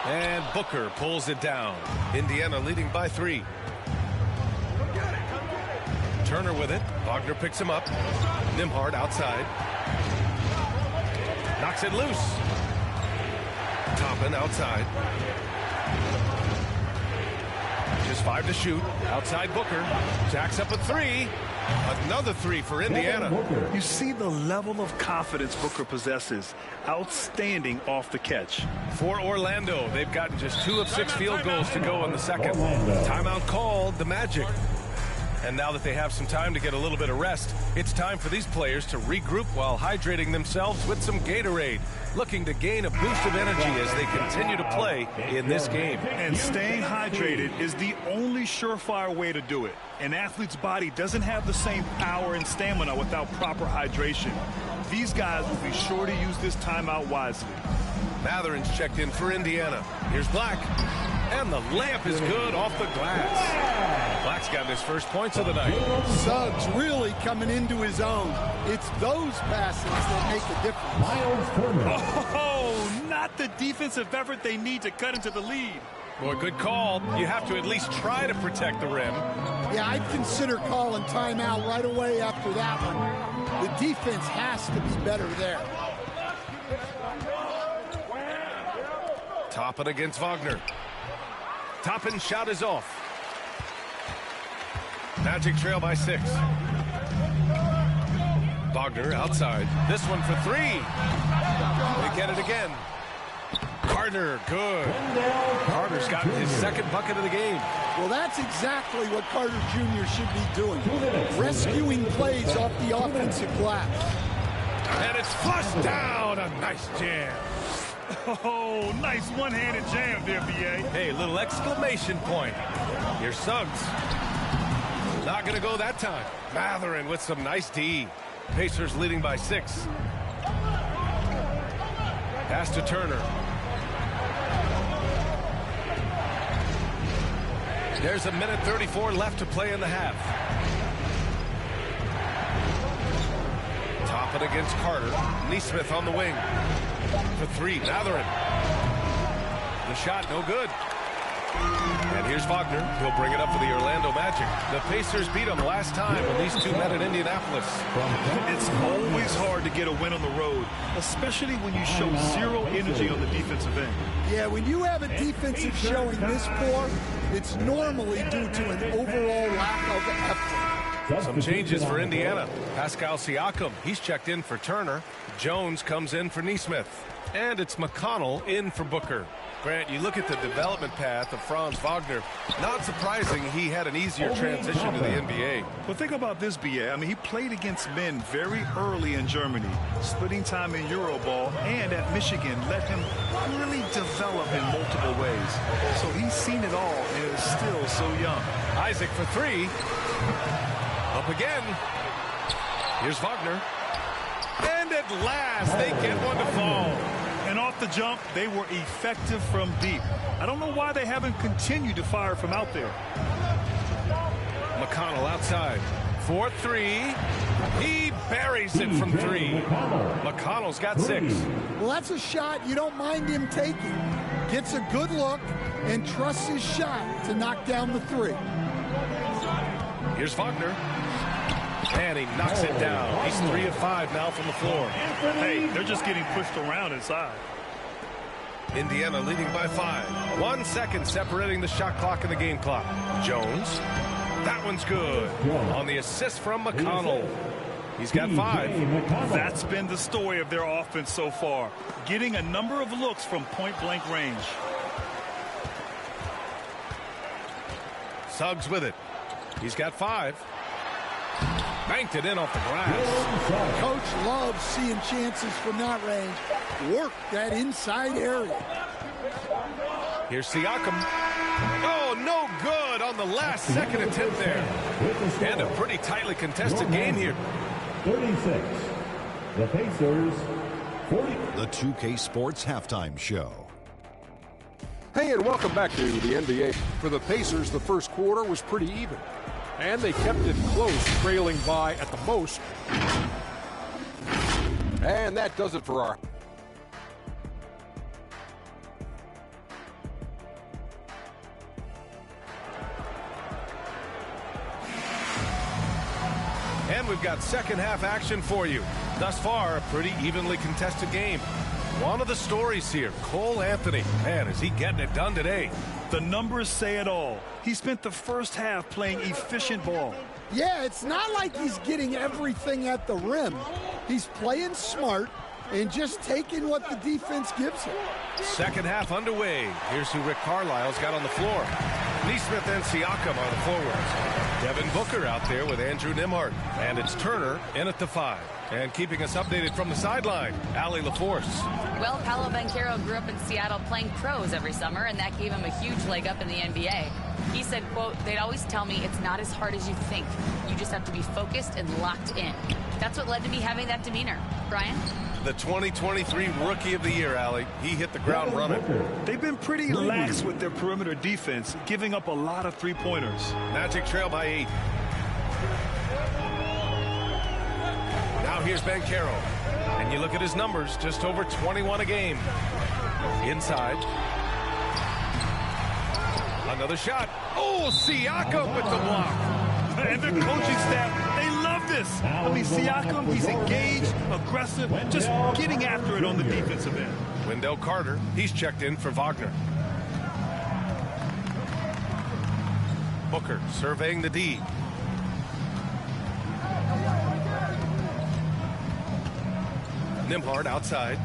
And Booker pulls it down. Indiana leading by 3. Turner with it. Wagner picks him up. Nembhard outside. Knocks it loose. Toppin outside. Just 5 to shoot. Outside Booker. Jacks up a 3. Another 3 for Indiana. You see the level of confidence Booker possesses. Outstanding off the catch. For Orlando, they've gotten just 2 of 6 field goals to go in the second. Timeout called, the Magic. And now that they have some time to get a little bit of rest, it's time for these players to regroup while hydrating themselves with some Gatorade, looking to gain a boost of energy as they continue to play in this game. And staying hydrated is the only surefire way to do it. An athlete's body doesn't have the same power and stamina without proper hydration. These guys will be sure to use this timeout wisely. Matherin's checked in for Indiana. Here's Black. And the layup is good off the glass. Black's gotten his first points of the night. Suggs really coming into his own. It's those passes that make a difference. Oh, not the defensive effort they need to cut into the lead. Boy, good call. You have to at least try to protect the rim. Yeah, I'd consider calling timeout right away after that one. The defense has to be better there. Toppin against Wagner. Toppin's shot is off. Magic trail by 6. Wagner outside. This one for 3. They get it again. Carter, good. Carter's gotten his second bucket of the game. Well, that's exactly what Carter Jr. should be doing. Rescuing plays off the offensive glass. And it's flushed down. A nice jam. Oh, nice one-handed jam there, B.A. Hey, little exclamation point. Here's Suggs. Not going to go that time. Matherin with some nice D. Pacers leading by 6. Pass to Turner. There's a minute 34 left to play in the half. Toppin against Carter. Neesmith on the wing. For 3, Matherin. The shot, no good. And here's Wagner. He'll bring it up for the Orlando Magic. The Pacers beat them last time when these two met at Indianapolis. It's always hard to get a win on the road, especially when you show zero energy on the defensive end. Yeah, when you have a defensive showing this poor, it's normally due to an overall lack of effort. Some changes for Indiana. Pascal Siakam, he's checked in for Turner. Jones comes in for Neesmith. And it's McConnell in for Booker. Grant, you look at the development path of Franz Wagner. Not surprising he had an easier transition to the NBA. Well, think about this, B.A. I mean, he played against men very early in Germany, splitting time in Euroball, and at Michigan let him really develop in multiple ways. So he's seen it all and is still so young. Isaac for 3. Up again. Here's Wagner. And at last, they get one to fall. And off the jump, they were effective from deep. I don't know why they haven't continued to fire from out there. McConnell outside. for three. He buries it from three. McConnell's got 6. Well, that's a shot you don't mind him taking. Gets a good look and trusts his shot to knock down the 3. Here's Wagner. And he knocks it down. He's 3 of 5 now from the floor. Hey, they're just getting pushed around inside. Indiana leading by 5. 1 second separating the shot clock and the game clock. Jones. That one's good. On the assist from McConnell. He's got 5. That's been the story of their offense so far. Getting a number of looks from point-blank range. Suggs with it. He's got 5. Banked it in off the glass. Coach loves seeing chances from that range. Work that inside area. Here's Siakam. Oh, no good on the last second attempt there. And a pretty tightly contested game here. 36. The Pacers, 40. The 2K Sports Halftime Show. Hey, and welcome back to the NBA. For the Pacers, the first quarter was pretty even. And they kept it close, trailing by at the most. And that does it for our... And we've got second half action for you. Thus far, a pretty evenly contested game. One of the stories here, Cole Anthony. Man, is he getting it done today. The numbers say it all. He spent the first half playing efficient ball. Yeah, it's not like he's getting everything at the rim. He's playing smart and just taking what the defense gives him. Second half underway. Here's who Rick Carlisle's got on the floor. Nesmith and Siakam are the forwards. Devin Booker out there with Andrew Nembhard. And it's Turner in at the 5. And keeping us updated from the sideline, Allie LaForce. Well, Paolo Banchero grew up in Seattle playing pros every summer, and that gave him a huge leg up in the NBA. He said, quote, "They'd always tell me it's not as hard as you think. You just have to be focused and locked in." That's what led to me having that demeanor. Brian? The 2023 Rookie of the Year, Allie. He hit the ground running. They've been pretty lax with their perimeter defense, giving up a lot of three-pointers. Magic trail by 8. Now here's Banchero. And you look at his numbers, just over 21 a game. Inside. Another shot. Oh, Siakam with the block. And the coaching staff, they love this. I mean, Siakam, he's engaged, aggressive, just getting after it on the defensive end. Wendell Carter, he's checked in for Wagner. Booker surveying the D. Nembhard outside.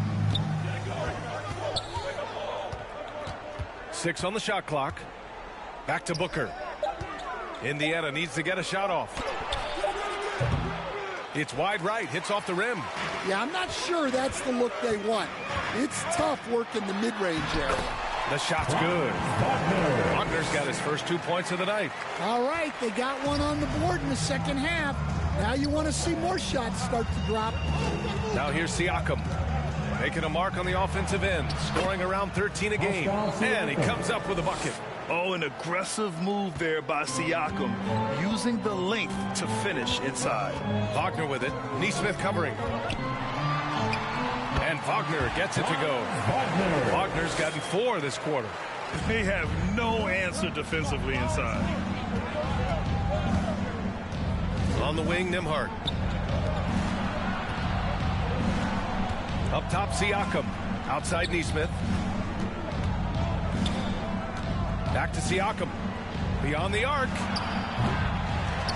6 on the shot clock. Back to Booker. Indiana needs to get a shot off. It's wide right, hits off the rim. Yeah, I'm not sure that's the look they want. It's tough working the mid-range area. The shot's good. Wagner's got his first 2 points of the night. All right, they got one on the board in the second half. Now you want to see more shots start to drop. Now here's Siakam. Making a mark on the offensive end. Scoring around 13 a game. And he comes up with a bucket. Oh, an aggressive move there by Siakam, using the length to finish inside. Wagner with it. Nesmith covering. And Wagner gets it to go. Wagner's gotten 4 this quarter. They have no answer defensively inside. On the wing, Nembhard. Up top, Siakam. Outside, Nesmith. Back to Siakam. Beyond the arc.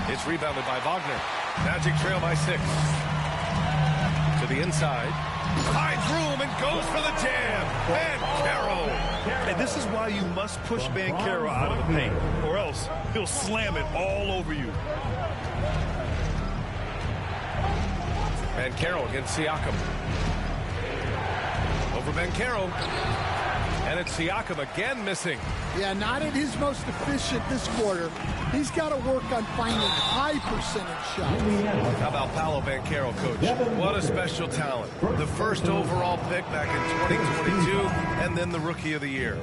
It's rebounded by Wagner. Magic trail by 6. To the inside. Finds room and goes for the jam. Banchero. And this is why you must push Banchero out of the paint, or else he'll slam it all over you. Banchero against Siakam. Over Banchero. And it's Siakam again missing. Yeah, not at his most efficient this quarter. He's got to work on finding high percentage shots. How about Paolo Banchero, coach? What a special talent. The first overall pick back in 2022, and then the Rookie of the Year.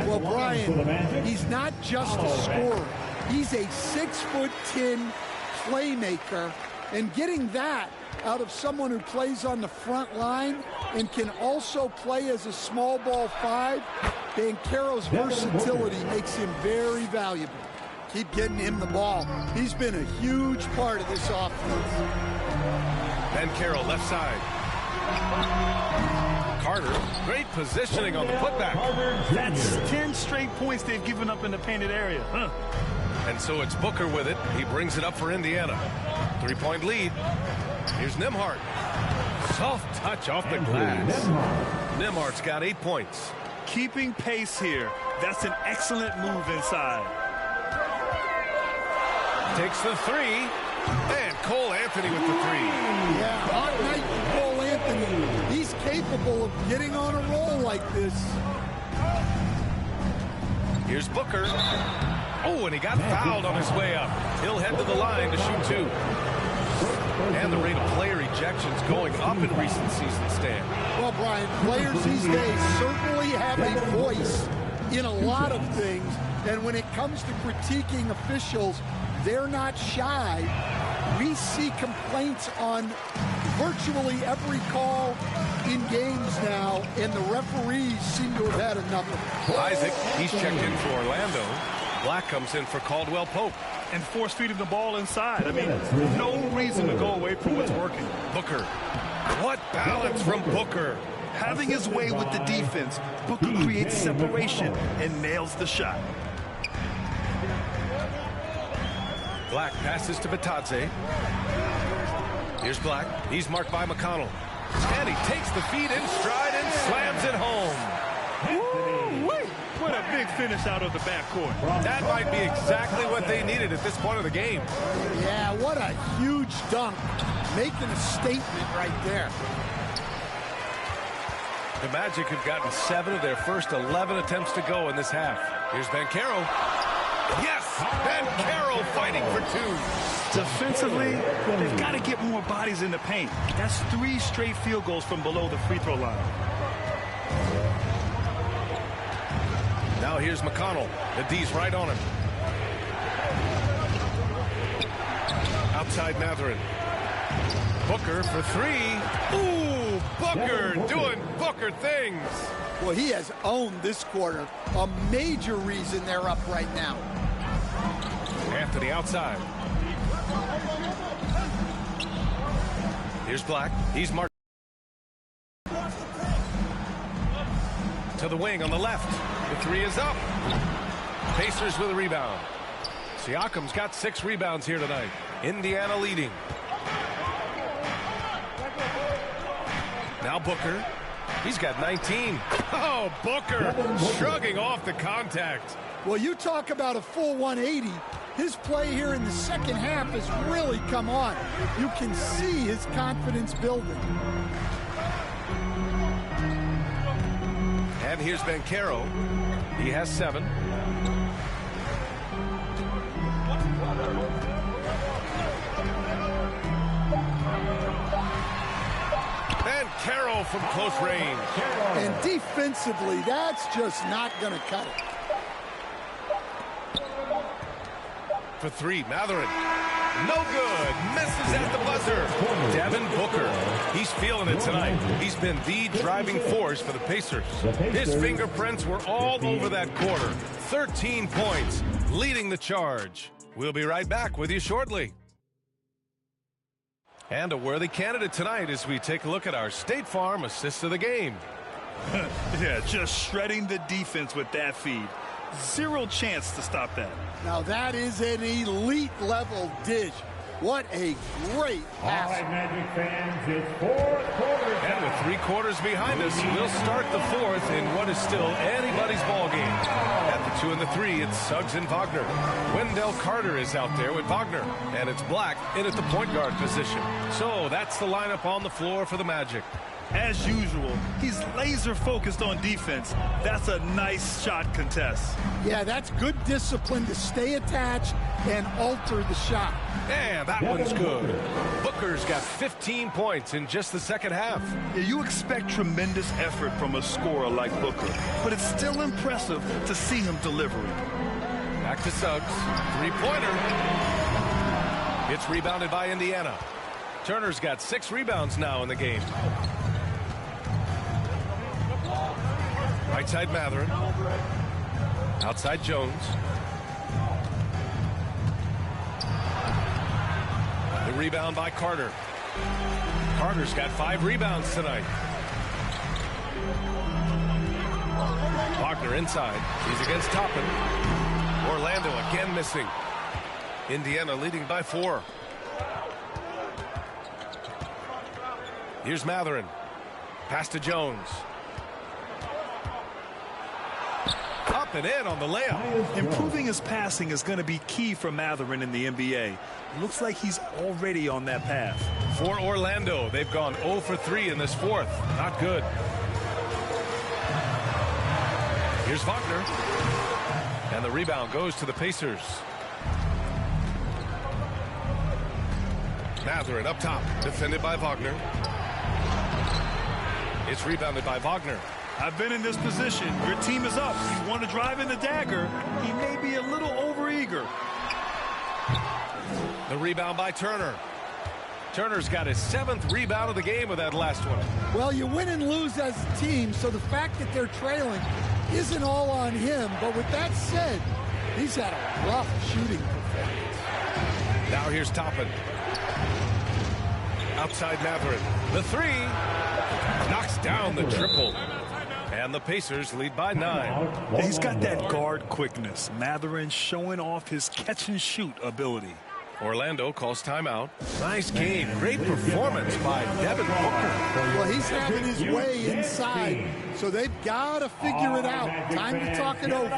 Well, Brian, he's not just a scorer. He's a 6'10", playmaker, and getting that out of someone who plays on the front line and can also play as a small ball 5, Banchero's versatility makes him very valuable. Keep getting him the ball. He's been a huge part of this offense. Banchero left side. Carter, great positioning on the putback. That's 10 straight points they've given up in the painted area. Huh. And so it's Booker with it. He brings it up for Indiana. 3-point lead. Here's Nembhard. Soft touch off the glass. Nembhard's got 8 points. Keeping pace here. That's an excellent move inside. Takes the 3. And Cole Anthony with the 3. Yeah, hot night for Cole Anthony. He's capable of getting on a roll like this. Here's Booker. Oh, and he got fouled on his way up. He'll head to the line to shoot 2. And the rate of player ejections going up in recent season, Stan. Well, Brian, players these days certainly have a voice in a lot of things. And when it comes to critiquing officials, they're not shy. We see complaints on virtually every call in games now, and the referees seem to have had enough of it. Isaac, he's checked in for Orlando. Black comes in for Caldwell Pope. And force feeding the ball inside. I mean, no reason to go away from what's working. Booker. What balance from Booker. Having his way with the defense, Booker creates separation and nails the shot. Black passes to Batadze. Here's Black. He's marked by McConnell. And he takes the feed in stride and slams it home. Woo-wee. What a big finish out of the backcourt. That might be exactly what they needed at this point of the game. Yeah, what a huge dunk. Making a statement right there. The Magic have gotten 7 of their first 11 attempts to go in this half. Here's Banchero. Yes! Banchero fighting for 2. Defensively, they've got to get more bodies in the paint. That's 3 straight field goals from below the free throw line. Now here's McConnell. The D's right on him. Outside Matherin. Booker for 3. Ooh, Booker doing Booker things. Well, he has owned this quarter. A major reason they're up right now. Anthony outside. Here's Black. He's marked to the wing on the left. The 3 is up. Pacers with a rebound. Siakam's got 6 rebounds here tonight. Indiana leading. Now Booker. He's got 19. Oh, Booker shrugging off the contact. Well, you talk about a full 180. His play here in the second half has really come on. You can see his confidence building. And here's Banchero. He has 7. Banchero from close range. And defensively, that's just not going to cut it. For 3, Matherin. No good. Misses at the buzzer. Devin Booker. He's feeling it tonight. He's been the driving force for the Pacers. His fingerprints were all over that quarter. 13 points, leading the charge. We'll be right back with you shortly. And a worthy candidate tonight as we take a look at our State Farm assist of the game. Yeah, just shredding the defense with that feed. 0 chance to stop that. Now that is an elite level dish. What a great pass. All right, Magic fans, it's 4th quarter. And with 3 quarters behind us, we'll start the 4th in what is still anybody's ball game. At the 2 and the 3, it's Suggs and Wagner. Wendell Carter is out there with Wagner. And it's Black in at the point guard position. So that's the lineup on the floor for the Magic. As usual, he's laser focused on defense. That's a nice shot contest. Yeah, that's good discipline to stay attached and alter the shot. Yeah, that one's good. Booker's got 15 points in just the second half. Yeah, you expect tremendous effort from a scorer like Booker, but it's still impressive to see him delivering. Back to Suggs. 3-pointer. It's rebounded by Indiana. Turner's got 6 rebounds now in the game. Right side Matherin. Outside Jones. The rebound by Carter. Carter's got 5 rebounds tonight. Wagner inside. He's against Toppin. Orlando again missing. Indiana leading by 4. Here's Matherin. Pass to Jones. Up and in on the layup. Improving his passing is going to be key for Matherin in the NBA. Looks like he's already on that path. For Orlando, they've gone 0 for 3 in this 4th. Not good. Here's Wagner. And the rebound goes to the Pacers. Matherin up top, defended by Wagner. It's rebounded by Wagner. I've been in this position. Your team is up. You want to drive in the dagger. He may be a little overeager. The rebound by Turner. Turner's got his 7th rebound of the game with that last one. Well, you win and lose as a team, so the fact that they're trailing isn't all on him. But with that said, he's had a rough shooting performance. Now here's Toppin. Outside Matherin. The 3. Knocks down the triple. And the Pacers lead by 9. He's got that guard quickness. Matherin showing off his catch-and-shoot ability. Orlando calls timeout. Nice game. Great performance by Devin Booker. Well, he's having his way inside, so they've got to figure it out. Time to talk it over.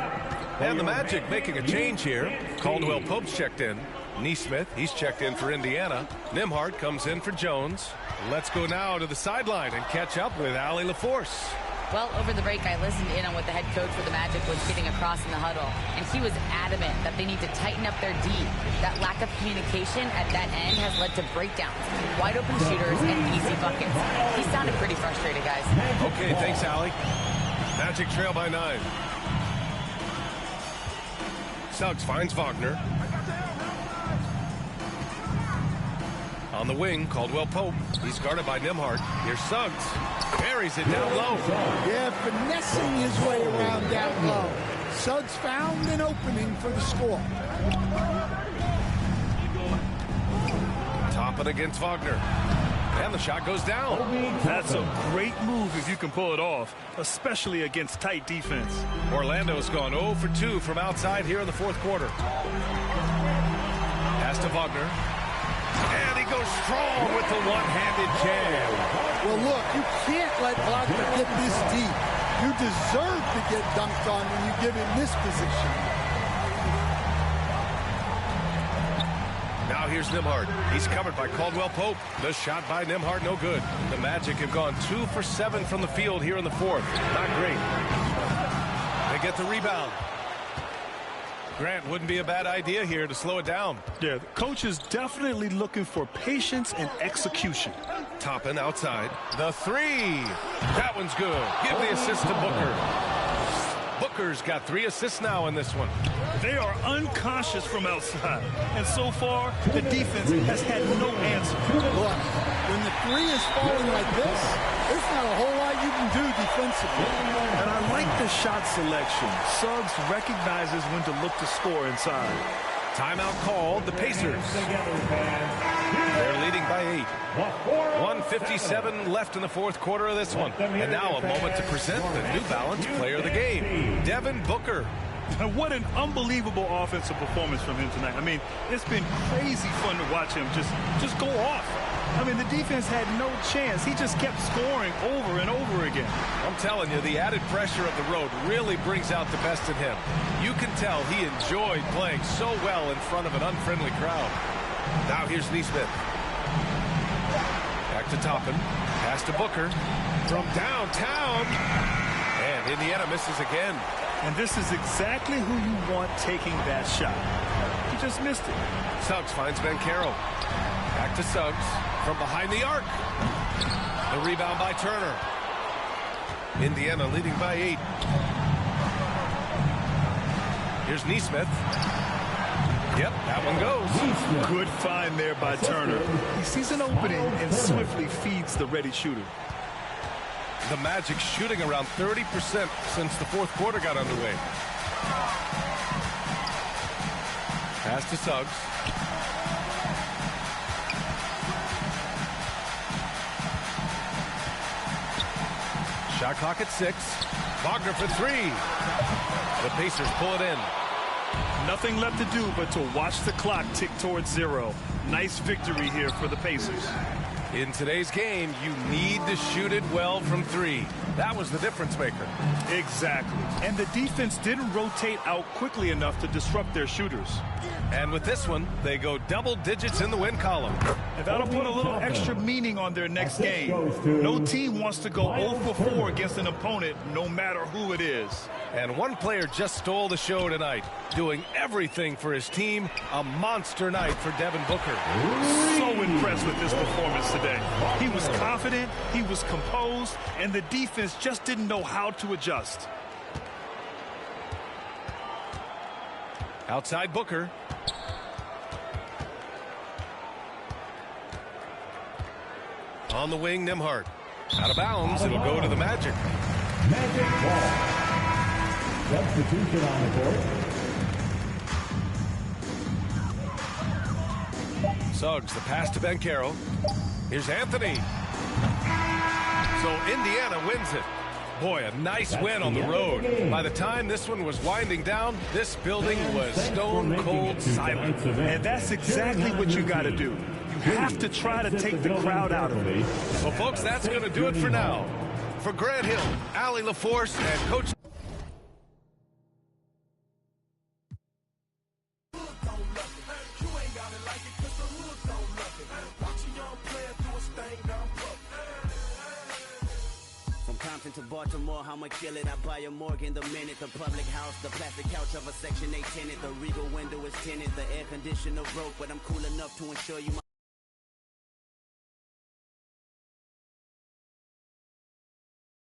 And the Magic making a change here. Caldwell Pope's checked in. Neesmith, he's checked in for Indiana. Nembhard comes in for Jones. Let's go now to the sideline and catch up with Allie LaForce. Well, over the break, I listened in on what the head coach for the Magic was getting across in the huddle, and he was adamant that they need to tighten up their D. That lack of communication at that end has led to breakdowns, wide open shooters, and easy buckets. He sounded pretty frustrated, guys. Okay, thanks, Allie. Magic trail by 9. Suggs finds Wagner. On the wing, Caldwell Pope. He's guarded by Nembhard. Here's Suggs. Buries it down low. Yeah, finessing his way around down low. Suggs found an opening for the score. Toppin against Wagner. And the shot goes down. That's a great move if you can pull it off, especially against tight defense. Orlando's gone 0 for 2 from outside here in the 4th quarter. Pass to Wagner. And he goes strong with the one-handed jam. Well, look, you can't let Wagner get this deep. You deserve to get dunked on when you give him this position. Now here's Nembhard. He's covered by Caldwell Pope. The shot by Nembhard, no good. The Magic have gone 2 for 7 from the field here in the 4th. Not great. They get the rebound. Grant, wouldn't be a bad idea here to slow it down. Yeah, the coach is definitely looking for patience and execution. Toppin outside. The 3. That one's good. Give the assist to Booker. Booker's got 3 assists now in this one. They are unconscious from outside. And so far, the defense has had no answer. Look, when the 3 is falling like this, there's not a whole lot you can do defensively. And I like the shot selection. Suggs recognizes when to look to score inside. Timeout called. The Pacers. They're leading by 8. 1:57 left in the 4th quarter of this one. And now a moment to present the New Balance Player of the Game, Devin Booker. And what an unbelievable offensive performance from him tonight. I mean, it's been crazy fun to watch him just go off. I mean, the defense had no chance. He just kept scoring over and over again. I'm telling you, the added pressure of the road really brings out the best in him. You can tell he enjoyed playing so well in front of an unfriendly crowd. Now here's Neesmith. Back to Toppin. Pass to Booker. From downtown. And Indiana misses again. And this is exactly who you want taking that shot. He just missed it. Suggs finds Banchero. Back to Suggs from behind the arc. The rebound by Turner. Indiana leading by 8. Here's Neesmith. Yep, that one goes. Good find there by Turner. He sees an opening and swiftly feeds the ready shooter. The Magic shooting around 30% since the fourth quarter got underway. Pass to Suggs. Shot clock at 6. Wagner for 3. The Pacers pull it in. Nothing left to do but to watch the clock tick towards 0. Nice victory here for the Pacers. In today's game, you need to shoot it well from 3. That was the difference maker. Exactly. And the defense didn't rotate out quickly enough to disrupt their shooters. And with this one, they go double digits in the win column. And that'll put a little extra meaning on their next game. No team wants to go 0 for 4 against an opponent, no matter who it is. And one player just stole the show tonight, doing everything for his team. A monster night for Devin Booker. So impressed with this performance today. He was confident, he was composed, and the defense just didn't know how to adjust. Outside Booker. On the wing, Nembhard. Out of bounds, it'll go to the Magic. Magic ball. Substitution on the court. Suggs, the pass to Banchero. Here's Anthony. So Indiana wins it. Boy, a nice win on the road. By the time this one was winding down, this building was stone cold silent. And that's exactly what you got to do. You have to try to take the crowd out of it. Well, folks, that's going to do it for now. For Grant Hill, Allie LaForce, and Coach... To Baltimore, I'ma kill it. I buy a morgue in the minute. The public house, the plastic couch of a Section 8 tenant. The Regal window is tinted. The air conditioner broke, but I'm cool enough to ensure you.